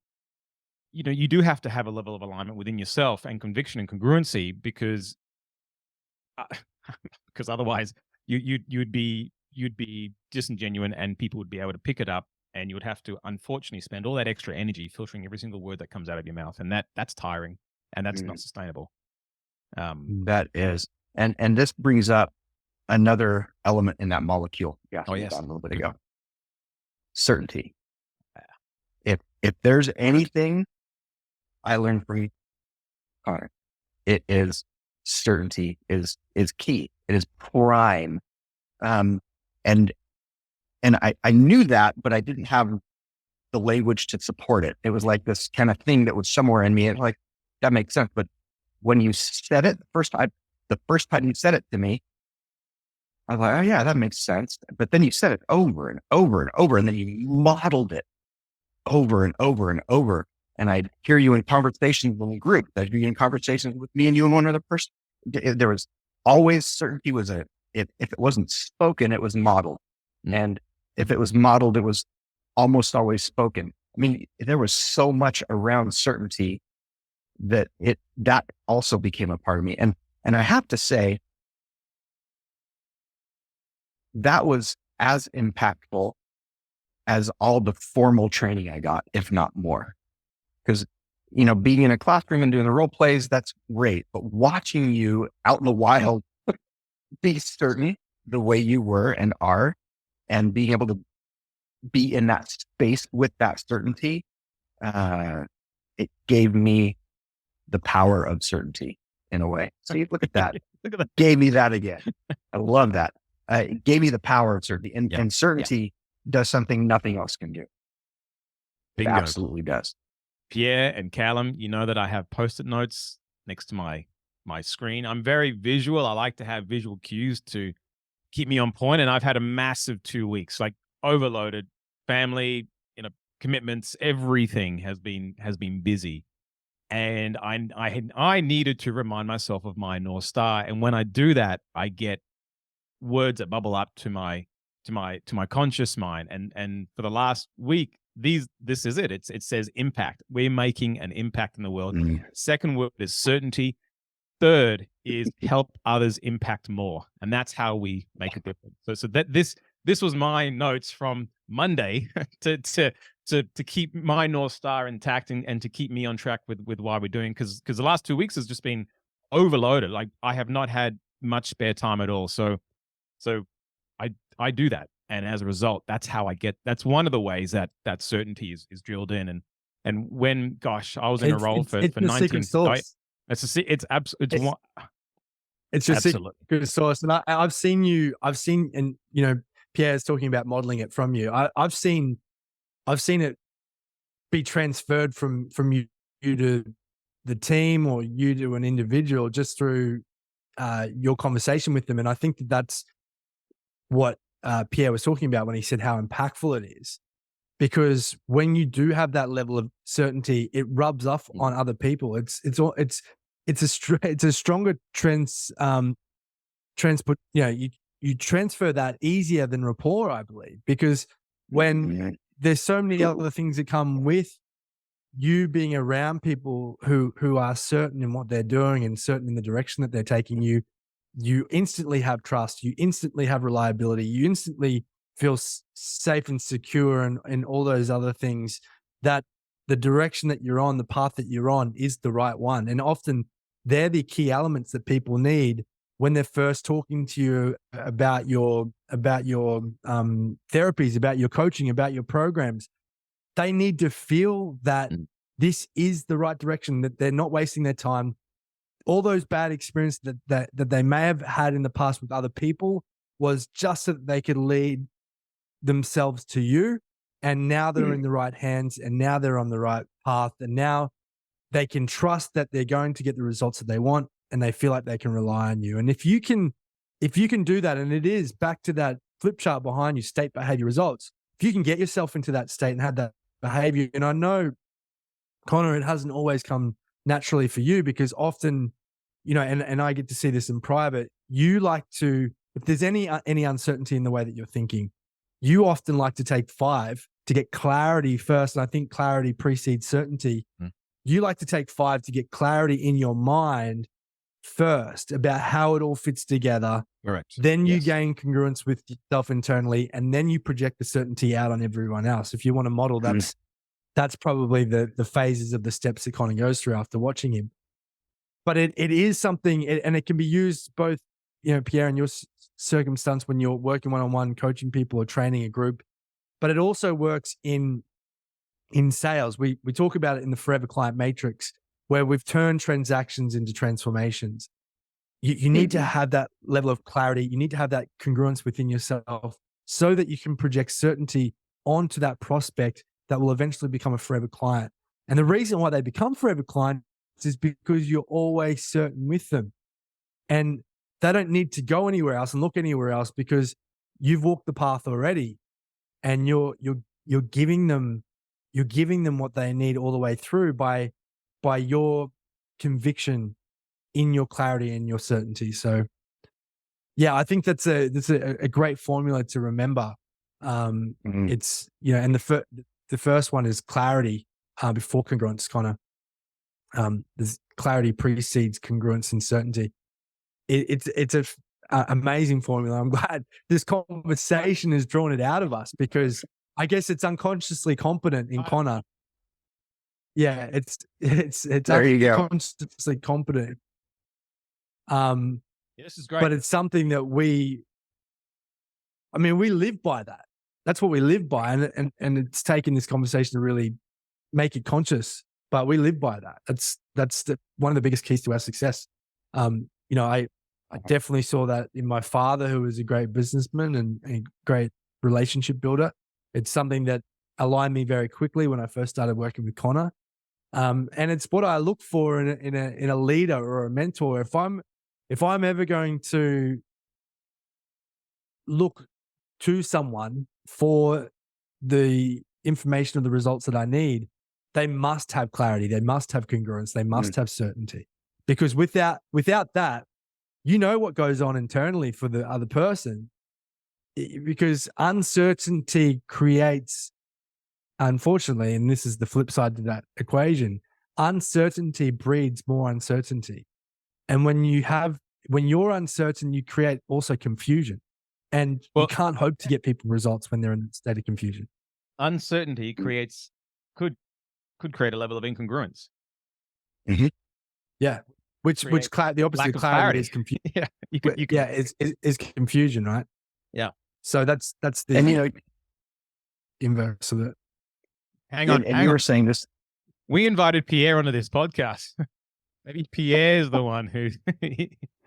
you do have to have a level of alignment within yourself and conviction and congruency, because otherwise you'd be disingenuous and people would be able to pick it up, and you would have to unfortunately spend all that extra energy filtering every single word that comes out of your mouth, and that's tiring, and that's not sustainable. That is, and this brings up another element in that molecule. Yeah. Oh yes. A little bit ago. Certainty. If there's anything I learned from you, Connor, it is certainty is key. It is prime. And I knew that, but I didn't have the language to support it. It was like this kind of thing that was somewhere in me. And like, that makes sense. But when you said it the first time you said it to me, I was like, oh yeah, that makes sense. But then you said it over and over and over, and then you modeled it over and over and over. And I'd hear you in conversations in the group. I'd be in conversations with me and you and one other person. There was always certainty if it wasn't spoken, it was modeled. And if it was modeled, it was almost always spoken. I mean, there was so much around certainty that also became a part of me. And I have to say, that was as impactful as all the formal training I got, if not more. Because, being in a classroom and doing the role plays, that's great. But watching you out in the wild, be certain the way you were and are, and being able to be in that space with that certainty, it gave me the power of certainty in a way. So you look at that. Look at that. Gave me that again. I love that. It gave me the power of certainty. And certainty does something nothing else can do. Bingo. It absolutely does. Pierre and Callum, you know that I have post-it notes next to my screen. I'm very visual. I like to have visual cues to keep me on point. And I've had a massive 2 weeks, like overloaded, family, commitments, everything has been busy. And I needed to remind myself of my North Star. And when I do that, I get words that bubble up to my conscious mind. And for the last week, this is it. It says impact. We're making an impact in the world. Second word is certainty. Third is help others impact more. And that's how we make a difference. So that this was my notes from Monday to keep my North Star intact and to keep me on track with why we're doing, because the last 2 weeks has just been overloaded. Like, I have not had much spare time at all. So I do that. And as a result, that's one of the ways that certainty is drilled in. And when, gosh, I was in a role for 19. It's your secret sauce. And I've seen, and Pierre's talking about modeling it from you. I've seen it be transferred from you to the team, or you to an individual, just through your conversation with them. And I think that's what Pierre was talking about when he said how impactful it is. Because when you do have that level of certainty, it rubs off on other people. It's a stronger transport. You transfer that easier than rapport, I believe, because when there's so many other things that come with you being around people who are certain in what they're doing and certain in the direction that they're taking you, you instantly have trust, you instantly have reliability, you instantly feel safe and secure, and all those other things, that the direction that you're on, the path that you're on, is the right one. And often they're the key elements that people need when they're first talking to you about your therapies, about your coaching, about your programs. They need to feel that this is the right direction, that they're not wasting their time. All those bad experiences that they may have had in the past with other people was just so that they could lead themselves to you. And now they're in the right hands, and now they're on the right path, and now they can trust that they're going to get the results that they want, and they feel like they can rely on you. And if you can do that, and it is back to that flip chart behind you, state, behavior, results. If you can get yourself into that state and have that behavior, and I know, Connor, it hasn't always come naturally for you, because often, and I get to see this in private, you like to, if there's any uncertainty in the way that you're thinking, you often like to take 5 to get clarity first. And I think clarity precedes certainty. You like to take 5 to get clarity in your mind first about how it all fits together. Correct. Then you gain congruence with yourself internally, and then you project the certainty out on everyone else. If you want to model, that's probably the phases of the steps that Connor goes through after watching him. But it is something, and it can be used both, Pierre, in your circumstance when you're working one-on-one, coaching people or training a group, but it also works in sales. We talk about it in the Forever Client Matrix, where we've turned transactions into transformations. You need to have that level of clarity. You need to have that congruence within yourself so that you can project certainty onto that prospect that will eventually become a forever client. And the reason why they become forever clients is because you're always certain with them. And they don't need to go anywhere else and look anywhere else because you've walked the path already, and you're giving them what they need all the way through by your conviction in your clarity and your certainty. So yeah, I think that's a great formula to remember. It's, and the first one is clarity before congruence, Connor. There's clarity precedes congruence and certainty. It's a amazing formula. I'm glad this conversation has drawn it out of us, because I guess it's unconsciously competent in Connor. Yeah, it's there you go. Unconsciously competent. This is great. But it's something that we live by that. That's what we live by. And it's taken this conversation to really make it conscious, but we live by that. That's one of the biggest keys to our success. I definitely saw that in my father, who was a great businessman and a great relationship builder. It's something that aligned me very quickly when I first started working with Connor. And it's what I look for in a leader or a mentor. If I'm ever going to look to someone for the information or the results that I need, they must have clarity. They must have congruence. They must have certainty, because without that, what goes on internally for the other person, because uncertainty creates, unfortunately, and this is the flip side to that equation, uncertainty breeds more uncertainty. And when you're uncertain, you create also confusion, and you can't hope to get people results when they're in a state of confusion. Uncertainty could create a level of incongruence. Mm-hmm. Yeah. Which the opposite of clarity is confusion. Yeah. Is confusion, right? Yeah. So that's the inverse of it. Hang on. You were saying this. We invited Pierre onto this podcast. Maybe Pierre's the one who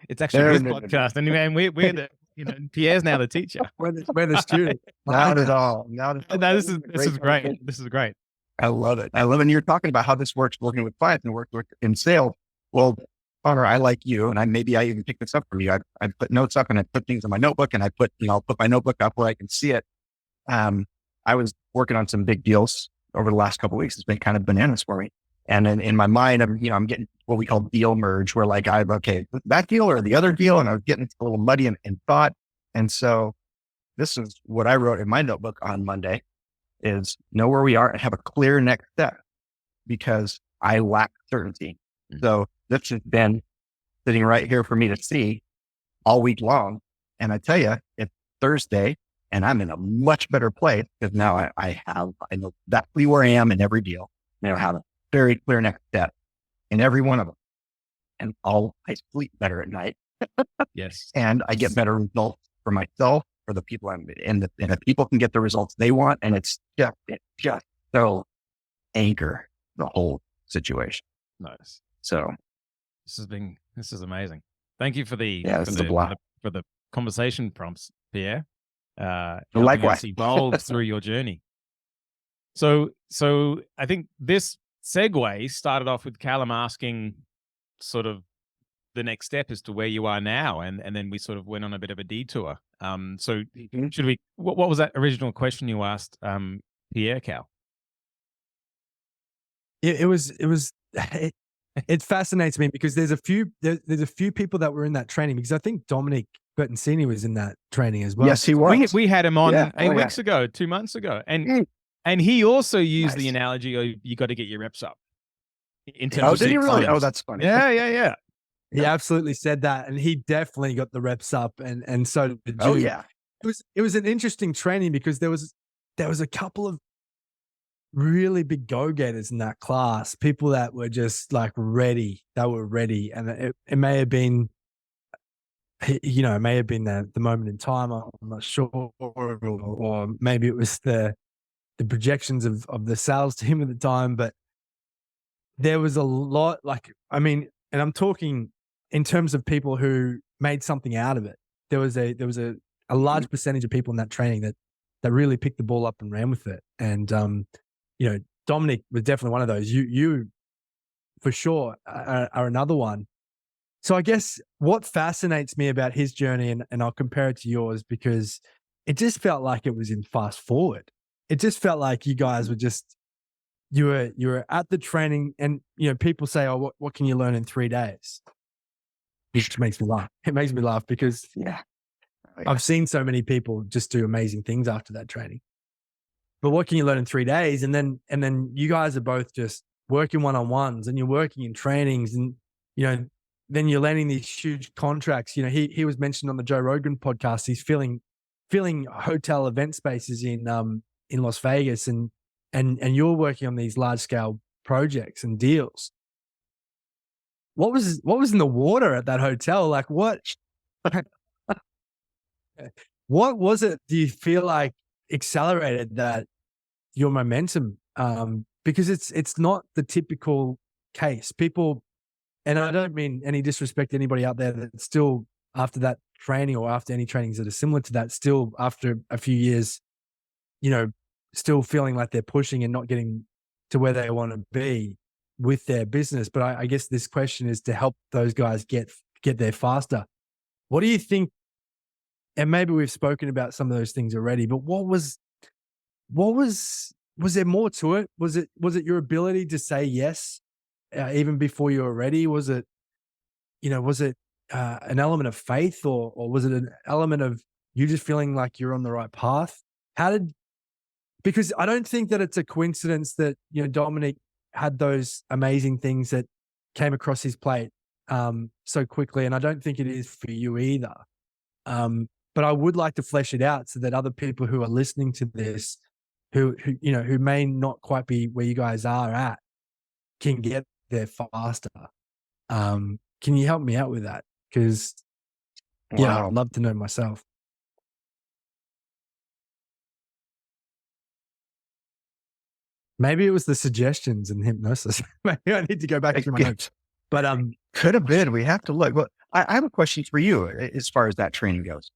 it's actually his podcast. And we're the Pierre's now the teacher. We're the student. Not at all. No, this is great. This is great. I love it. And you're talking about how this works working with clients and working in sales. Well, Connor, I like you, and I even picked this up from you. I put notes up and I put things in my notebook, and I'll put my notebook up where I can see it. I was working on some big deals over the last couple of weeks. It's been kind of bananas for me. And then in my mind, I'm getting what we call deal merge, where like that deal or the other deal. And I was getting a little muddy in thought. And so this is what I wrote in my notebook on Monday, is know where we are and have a clear next step, because I lack certainty. So this has been sitting right here for me to see all week long. And I tell you, it's Thursday and I'm in a much better place, because now I know exactly where I am in every deal. I have a very clear next step in every one of them. And I sleep better at night. Yes. And I get better results for myself, for the people and the people can get the results they want. And it's just so anchor the whole situation. Nice. So this is amazing. Thank you for the conversation prompts, Pierre. Likewise. Evolve through your journey. So I think this segue started off with Callum asking sort of the next step as to where you are now, and then we sort of went on a bit of a detour. So should we? What was that original question you asked, Pierre, Cal? It fascinates me because there's a few people that were in that training, because I think Dominic Bertoncini was in that training as well. Yes, he was. We had him on 8 weeks ago, 2 months ago, and he also used the analogy of you got to get your reps up. In terms of did he really? Oh, that's funny. Yeah. He absolutely said that, and he definitely got the reps up, and so did Jude. Oh yeah. It was an interesting training because there was a couple of really big go-getters in that class, people that were just like ready. They were ready, and it may have been, it may have been the moment in time. I'm not sure, or maybe it was the projections of the sales team at the time. But there was a lot, and I'm talking in terms of people who made something out of it. There was a large percentage of people in that training that really picked the ball up and ran with it. And Dominic was definitely one of those. You for sure are another one. So I guess what fascinates me about his journey, and I'll compare it to yours, because it just felt like it was in fast forward. It just felt like you guys were just, you were at the training, and people say, oh, what can you learn in 3 days? Which makes me laugh. It makes me laugh because I've seen so many people just do amazing things after that training. But what can you learn in 3 days? And then you guys are both just working one-on-ones, and you're working in trainings, and then you're landing these huge contracts. He was mentioned on the Joe Rogan podcast. He's filling hotel event spaces in Las Vegas, and you're working on these large scale projects and deals. What was in the water at that hotel? Like what was it? Do you feel like accelerated that your momentum? Because it's not the typical case. People, and I don't mean any disrespect to anybody out there that still after that training or after any trainings that are similar to that, still after a few years, still feeling like they're pushing and not getting to where they want to be with their business. But I guess this question is to help those guys get there faster. What do you think? And maybe we've spoken about some of those things already, but was there more to it? Was it your ability to say yes even before you were ready? Was it an element of faith, or was it an element of you just feeling like you're on the right path? Because I don't think that it's a coincidence that Dominic had those amazing things that came across his plate so quickly, and I don't think it is for you either. But I would like to flesh it out so that other people who are listening to this, who may not quite be where you guys are at, can get there faster. Can you help me out with that? Because I'd love to know myself. Maybe it was the suggestions and hypnosis. Maybe I need to go back through my notes. But could have been. We have to look. Well, I have a question for you as far as that training goes.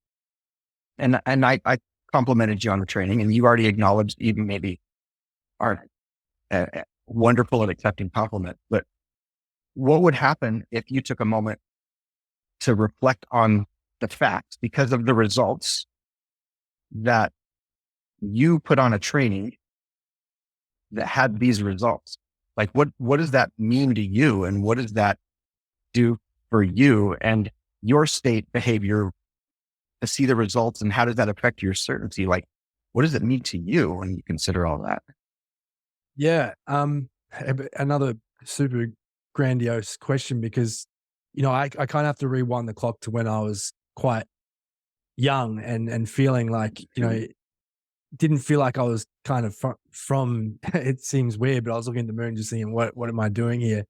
And I complimented you on the training, and you already acknowledged even maybe aren't wonderful at accepting compliment. But what would happen if you took a moment to reflect on the facts because of the results that you put on a training that had these results? Like what does that mean to you, and what does that do for you and your state behavior to see the results, and how does that affect your certainty? Like, what does it mean to you when you consider all that? Yeah. Another super grandiose question, because, I kind of have to rewind the clock to when I was quite young and feeling like, didn't feel like I was kind of from it seems weird, but I was looking at the moon just thinking, what am I doing here?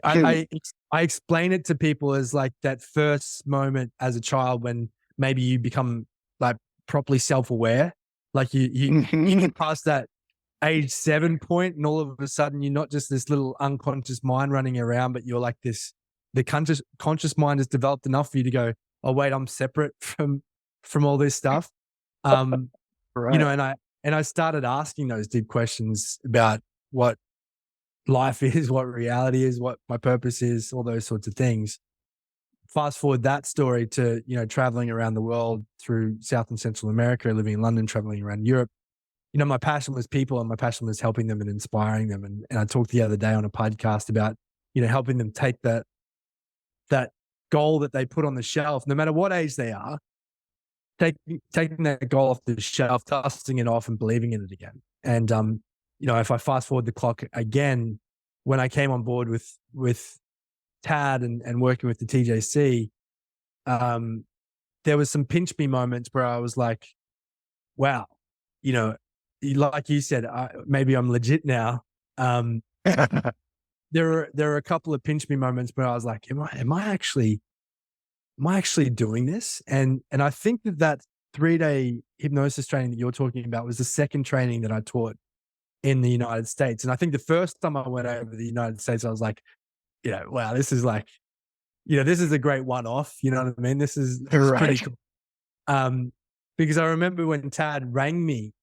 I explain it to people as like that first moment as a child when maybe you become like properly self-aware, like you get past that age 7 point, and all of a sudden you're not just this little unconscious mind running around, but you're like the conscious mind has developed enough for you to go, oh wait, I'm separate from all this stuff. Right. And I started asking those deep questions about what life is, what reality is, what my purpose is, all those sorts of things. Fast forward that story to, traveling around the world through South and Central America, living in London, traveling around Europe. My passion was people, and my passion was helping them and inspiring them. And I talked the other day on a podcast about, helping them take that goal that they put on the shelf, no matter what age they are, taking that goal off the shelf, dusting it off and believing in it again. And, if I fast forward the clock again, when I came on board with Tad and working with the TJC, there was some pinch me moments where I was like, wow, like you said, maybe I'm legit now. There are a couple of pinch me moments where I was like, am I actually doing this? And I think that 3-day hypnosis training that you're talking about was the second training that I taught in the United States. And I think the first time I went over to the United States, I was like, wow, this is like, this is a great one-off. You know what I mean? This is Right. pretty cool. Because I remember when Tad rang me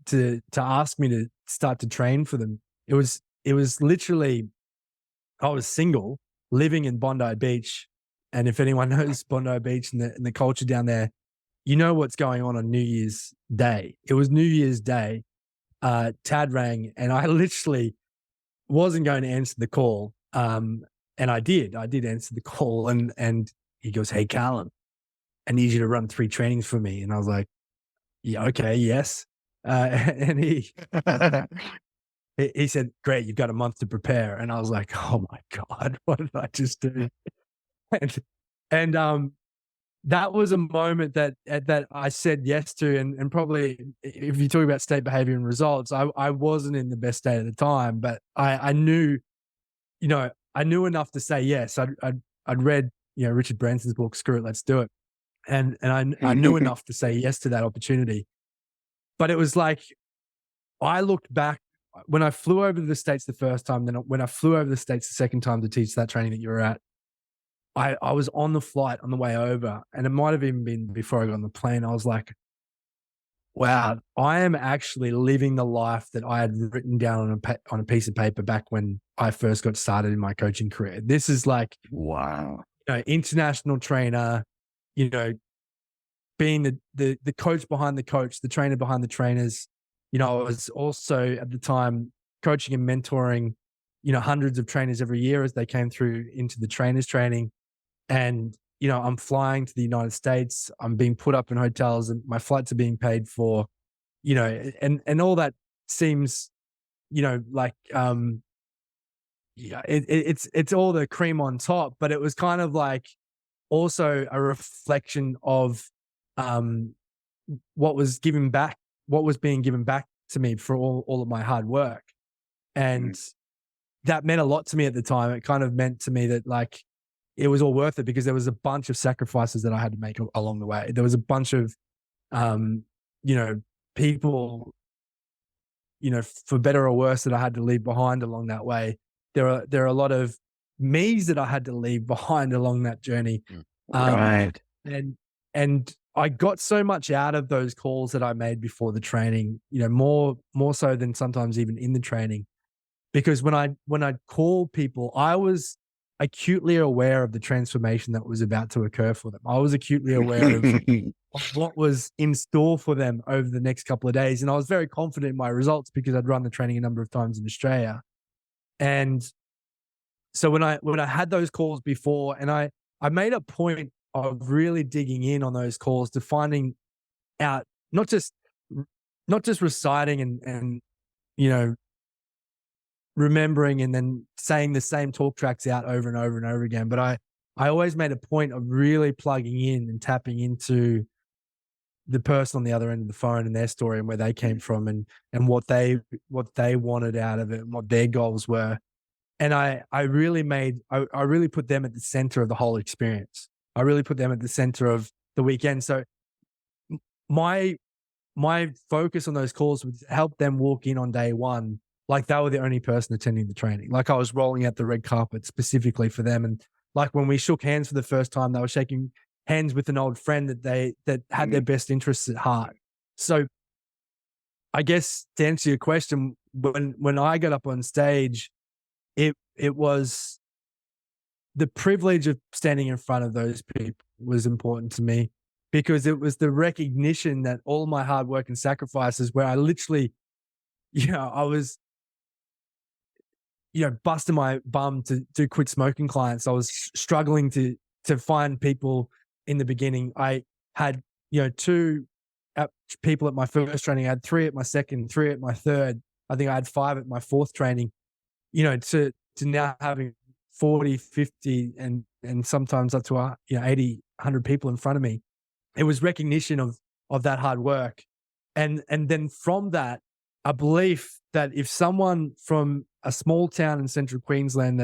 to ask me to start to train for them, it was literally, I was single, living in Bondi Beach. And if anyone knows Bondi Beach and the culture down there, you know what's going on New Year's Day. It was New Year's Day. Tad rang, and I literally wasn't going to answer the call. And I did answer the call, and he goes, "Hey, Callum, I need you to run 3 trainings for me." And I was like, "Yeah, okay, yes." And he said, "Great, you've got a month to prepare." And I was like, "Oh my God, what did I just do?" and that was a moment that I said yes to, and probably if you talk about state behavior and results, I wasn't in the best state at the time, but I knew, I knew enough to say yes. I'd read, Richard Branson's book, Screw It, Let's Do It. And I knew enough to say yes to that opportunity. But it was like, I looked back when I flew over to the States the first time, then when I flew over the States the second time to teach that training that you were at, I was on the flight on the way over, and it might have even been before I got on the plane. I was like, wow, I am actually living the life that I had written down on a piece of paper back when I first got started in my coaching career. This is like, wow, international trainer, being the coach behind the coach, the trainer behind the trainers. I was also at the time coaching and mentoring, hundreds of trainers every year as they came through into the trainers training. And, I'm flying to the United States. I'm being put up in hotels, and my flights are being paid for, and all that seems, like, it's all the cream on top, but it was kind of like also a reflection of, what was being given back to me for all of my hard work. And that meant a lot to me at the time. It kind of meant to me that, like, it was all worth it, because there was a bunch of sacrifices that I had to make along the way. There was a bunch of, people, for better or worse, that I had to leave behind along that way. There are a lot of me's that I had to leave behind along that journey. Right. And I got so much out of those calls that I made before the training, more so than sometimes even in the training, because when I called people, I was acutely aware of the transformation that was about to occur for them. I was acutely aware of what was in store for them over the next couple of days. And I was very confident in my results because I'd run the training a number of times in Australia. And so when I had those calls before, and I made a point of really digging in on those calls to finding out, not just reciting and remembering and then saying the same talk tracks out over and over and over again. But I always made a point of really plugging in and tapping into the person on the other end of the phone and their story and where they came from and what they wanted out of it and what their goals were. And I really put them at the center of the whole experience. I really put them at the center of the weekend. So my focus on those calls was to help them walk in on day one like they were the only person attending the training. Like I was rolling out the red carpet specifically for them. And like when we shook hands for the first time, they were shaking hands with an old friend that had their best interests at heart. So I guess to answer your question, when I got up on stage, it was the privilege of standing in front of those people was important to me, because it was the recognition that all my hard work and sacrifices, where I literally, I was, busting my bum to quit smoking clients. I was struggling to find people in the beginning. I had, 2 people at my first training. I had 3 at my second, 3 at my third. I think I had 5 at my 4th training, to now having 40, 50 and sometimes up to 80, 100 people in front of me. It was recognition of that hard work. And then from that, a belief that if someone from a small town in central Queensland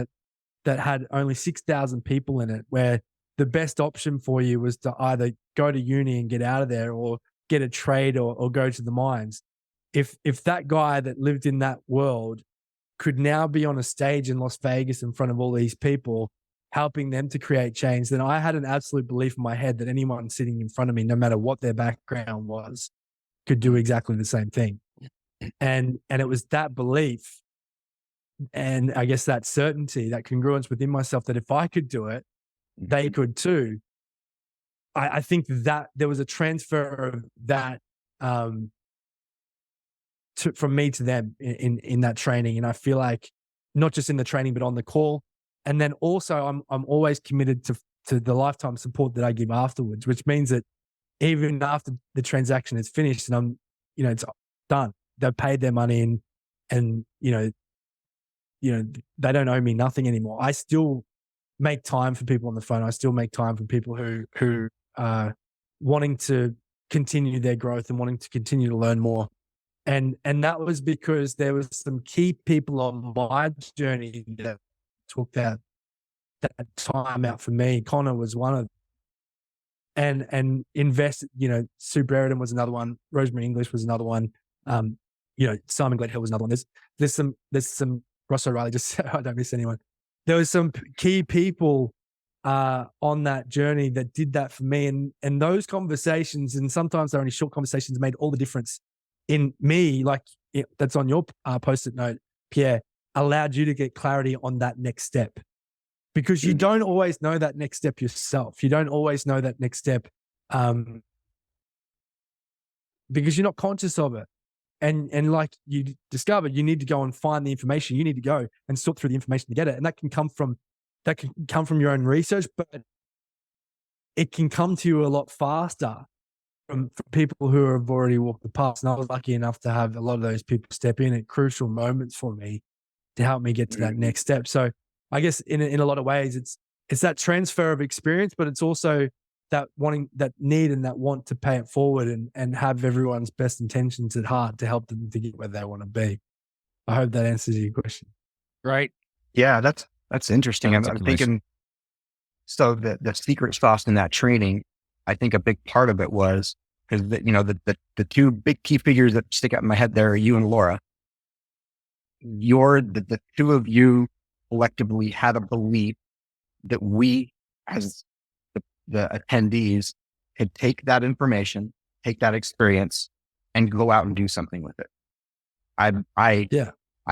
that had only 6,000 people in it, where the best option for you was to either go to uni and get out of there or get a trade or go to the mines. If that guy that lived in that world could now be on a stage in Las Vegas in front of all these people, helping them to create change, then I had an absolute belief in my head that anyone sitting in front of me, no matter what their background was, could do exactly the same thing. And it was that belief and I guess that certainty, that congruence within myself that if I could do it, they could too. I think that there was a transfer of that from me to them in that training. And I feel like not just in the training, but on the call. And then also I'm always committed to the lifetime support that I give afterwards, which means that even after the transaction is finished and it's done, they've paid their money and they don't owe me nothing anymore. I still make time for people on the phone. I still make time for people who are wanting to continue their growth and wanting to continue to learn more. And that was because there was some key people on my journey that took that time out for me. Connor was one of them. And invest, Sue Brereton was another one. Rosemary English was another one. Simon Gledhill was another one. There's some Ross O'Reilly, just so I don't miss anyone. There was some key people on that journey that did that for me. And those conversations, and sometimes they're only short conversations, made all the difference in me. Like that's on your post-it note, Pierre, allowed you to get clarity on that next step. Because you don't always know that next step yourself. You don't always know that next step because you're not conscious of it. And like you discovered, you need to go and find the information. You need to go and sort through the information to get it. And that can come from your own research, but it can come to you a lot faster from people who have already walked the path. And I was lucky enough to have a lot of those people step in at crucial moments for me to help me get to that next step. So I guess in a lot of ways, it's that transfer of experience, but it's also that need and that want to pay it forward and have everyone's best intentions at heart to help them to get where they want to be. I hope that answers your question. Right. Yeah, that's interesting. I'm thinking, so the secret sauce in that training, I think a big part of it was because the two big key figures that stick out in my head there are you and Laura. The two of you collectively had a belief that we as the attendees could take that information, take that experience and go out and do something with it. I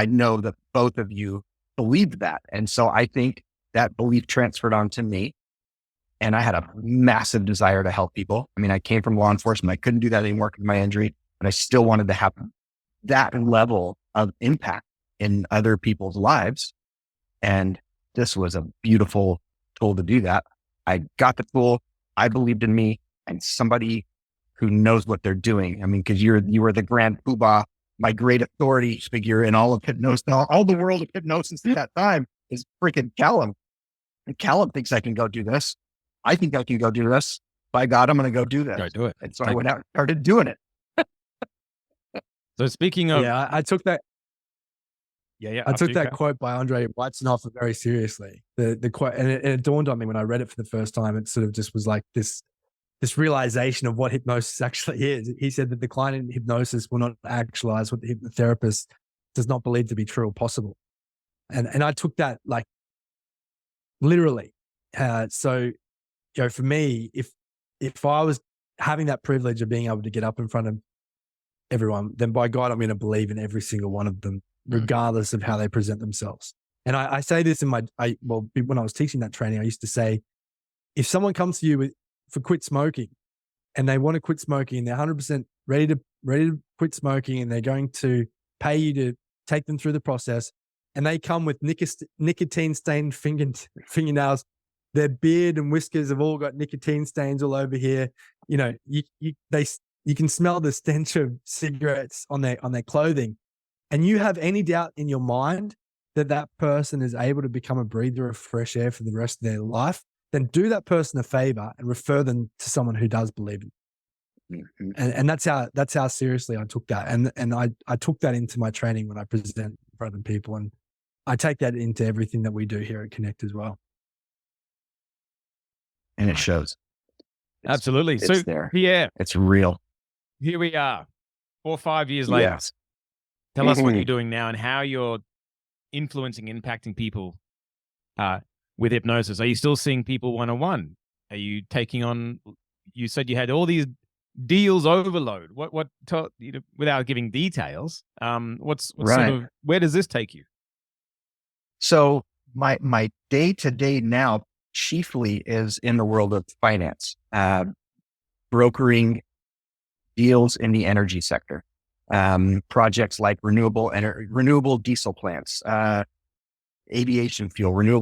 know that both of you believed that. And so I think that belief transferred on to me, and I had a massive desire to help people. I mean, I came from law enforcement. I couldn't do that anymore because of my injury, but I still wanted to have that level of impact in other people's lives. And this was a beautiful tool to do that. I got the tool. I believed in me and somebody who knows what they're doing. I mean, because you were the grand poobah, my great authority figure in all of hypnosis, all the world of hypnosis at that time is freaking Callum. And Callum thinks I can go do this. I think I can go do this. By God, I'm going to go do this. Go do it. And so I went out and started doing it. So speaking of, I took that. Yeah. I took that quote by Andre Weizenhofer very seriously. The quote, and it dawned on me when I read it for the first time. It sort of just was like this realization of what hypnosis actually is. He said that the client in hypnosis will not actualize what the hypnotherapist does not believe to be true or possible. And I took that like literally. So, for me, if I was having that privilege of being able to get up in front of everyone, then by God, I'm going to believe in every single one of them, regardless of how they present themselves. And I say this in when I was teaching that training, I used to say, if someone comes to you for quit smoking and they want to quit smoking and they're 100% ready to quit smoking and they're going to pay you to take them through the process, and they come with nicotine stained fingernails, their beard and whiskers have all got nicotine stains all over here. You can smell the stench of cigarettes on their clothing. And you have any doubt in your mind that person is able to become a breather of fresh air for the rest of their life, then do that person a favor and refer them to someone who does believe it. Mm-hmm. And that's how seriously I took that. And I took that into my training when I present in front of people. And I take that into everything that we do here at Connect as well. And it shows. Absolutely. It's so there. Pierre, it's real. Here we are 4 or 5 years later. Yes. Tell us what you're doing now and how you're influencing, impacting people with hypnosis. Are you still seeing people one-on-one? Are you taking on, you said you had all these deals overload. Without giving details, what's Right. sort of, where does this take you? So my day-to-day now chiefly is in the world of finance, brokering deals in the energy sector, projects like renewable diesel plants, renewable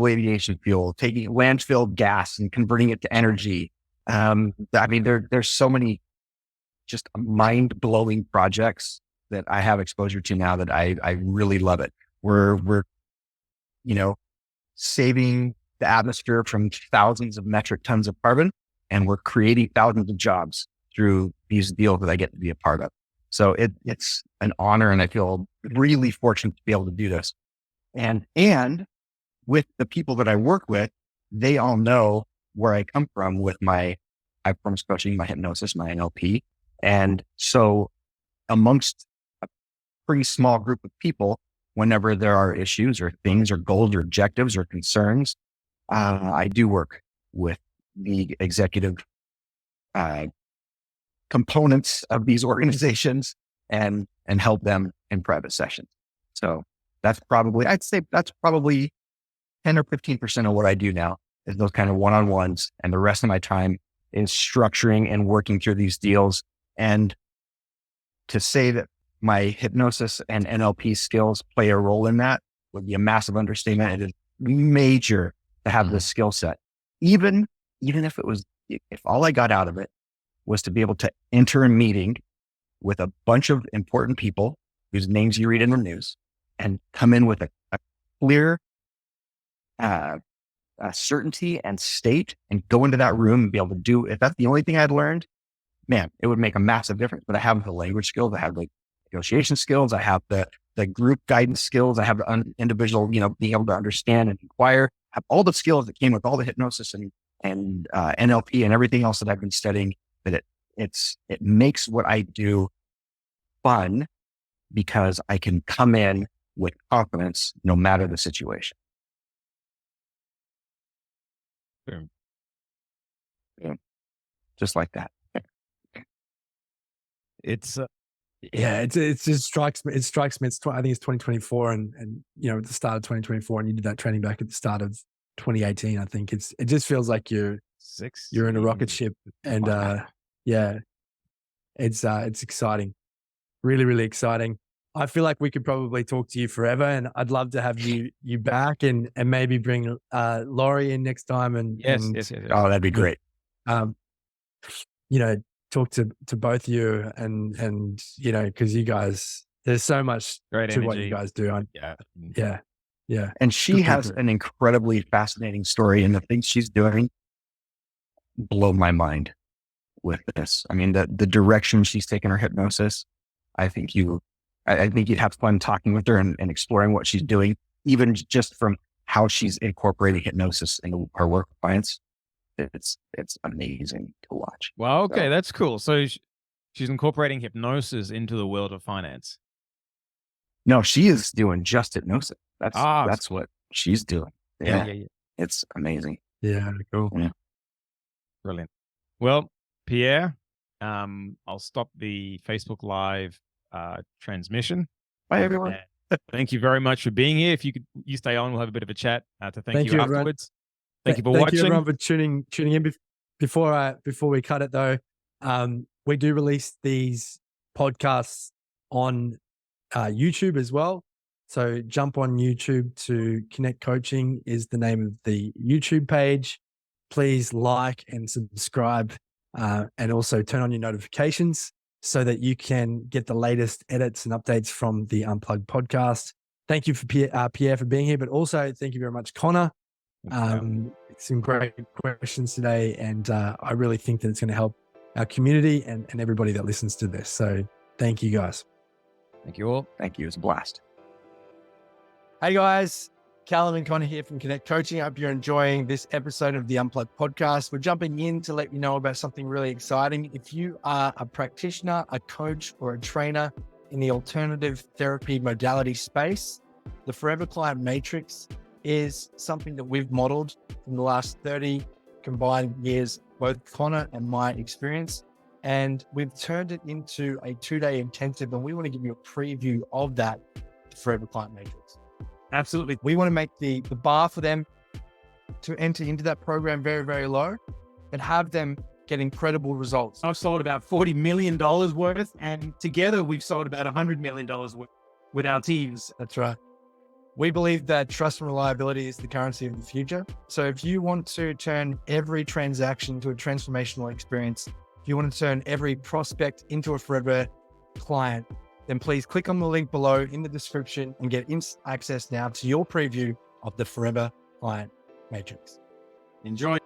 aviation fuel, taking landfill gas and converting it to energy. I mean, there's so many just mind-blowing projects that I have exposure to now that I really love it. We're saving the atmosphere from thousands of metric tons of carbon, and we're creating thousands of jobs through these deals that I get to be a part of. So it's an honor, and I feel really fortunate to be able to do this. And with the people that I work with, they all know where I come from with my high-performance coaching, my hypnosis, my NLP. And so amongst a pretty small group of people, whenever there are issues or things or goals or objectives or concerns, I do work with the executive components of these organizations and help them in private sessions. So I'd say that's probably 10 or 15% of what I do now is those kind of one-on-ones. And the rest of my time is structuring and working through these deals. And to say that my hypnosis and NLP skills play a role in that would be a massive understatement. It is major to have this skill set. Even if all I got out of it was to be able to enter a meeting with a bunch of important people whose names you read in the news and come in with a clear certainty and state and go into that room and be able to do, if that's the only thing I'd learned, man, it would make a massive difference. But I have the language skills, I have the negotiation skills, I have the group guidance skills, I have the individual, being able to understand and inquire, have all the skills that came with all the hypnosis and NLP and everything else that I've been studying, that it makes what I do fun because I can come in with confidence no matter the situation. Boom. Yeah. Just like that. It's it just strikes me. I think it's 2024 and at the start of 2024, and you did that training back at the start of 2018. I think it just feels like you're in a rocket ship, and it's exciting, really, really exciting. I feel like we could probably talk to you forever, and I'd love to have you back and maybe bring Laurie in next time. And yes. Oh, that'd be great. Talk to both of you and because you guys, there's so much great to energy. what you guys do. Yeah. And she has an incredibly fascinating story, and the things she's doing blow my mind with this. I mean, the direction she's taken her hypnosis, I think you'd have fun talking with her and exploring what she's doing, even just from how she's incorporating hypnosis into her work with clients. It's amazing to watch. Well, okay, that's cool. So she's incorporating hypnosis into the world of finance. No, she is doing just hypnosis. That's what she's doing. Yeah. It's amazing. Yeah, cool. Yeah. Brilliant. Well, Pierre, I'll stop the Facebook Live transmission. Bye, everyone. Thank you very much for being here. If you stay on, we'll have a bit of a chat to thank you afterwards. Thank you for watching. Thank you, everyone, for tuning in. Before we cut it, though, we do release these podcasts on YouTube as well. So jump on YouTube to Connect Coaching is the name of the YouTube page. Please like and subscribe, and also turn on your notifications so that you can get the latest edits and updates from the Unplugged podcast. Thank you for Pierre for being here, but also thank you very much, Connor. Some great questions today, and I really think that it's going to help our community and everybody that listens to this. So thank you, guys. Thank you all. Thank you. It's a blast. Hey guys, Callum and Connor here from Connect Coaching. I hope you're enjoying this episode of the Unplugged podcast. We're jumping in to let you know about something really exciting. If you are a practitioner, a coach, or a trainer in the alternative therapy modality space, the Forever Client Matrix is something that we've modeled in the last 30 combined years, both Connor and my experience. And we've turned it into a 2-day intensive, and we want to give you a preview of that Forever Client Matrix. Absolutely. We want to make the bar for them to enter into that program very, very low and have them get incredible results. I've sold about $40 million worth, and together we've sold about $100 million worth with our teams. That's right. We believe that trust and reliability is the currency of the future. So if you want to turn every transaction into a transformational experience, if you want to turn every prospect into a forever client, then please click on the link below in the description and get instant access now to your preview of the Forever Client Matrix. Enjoy.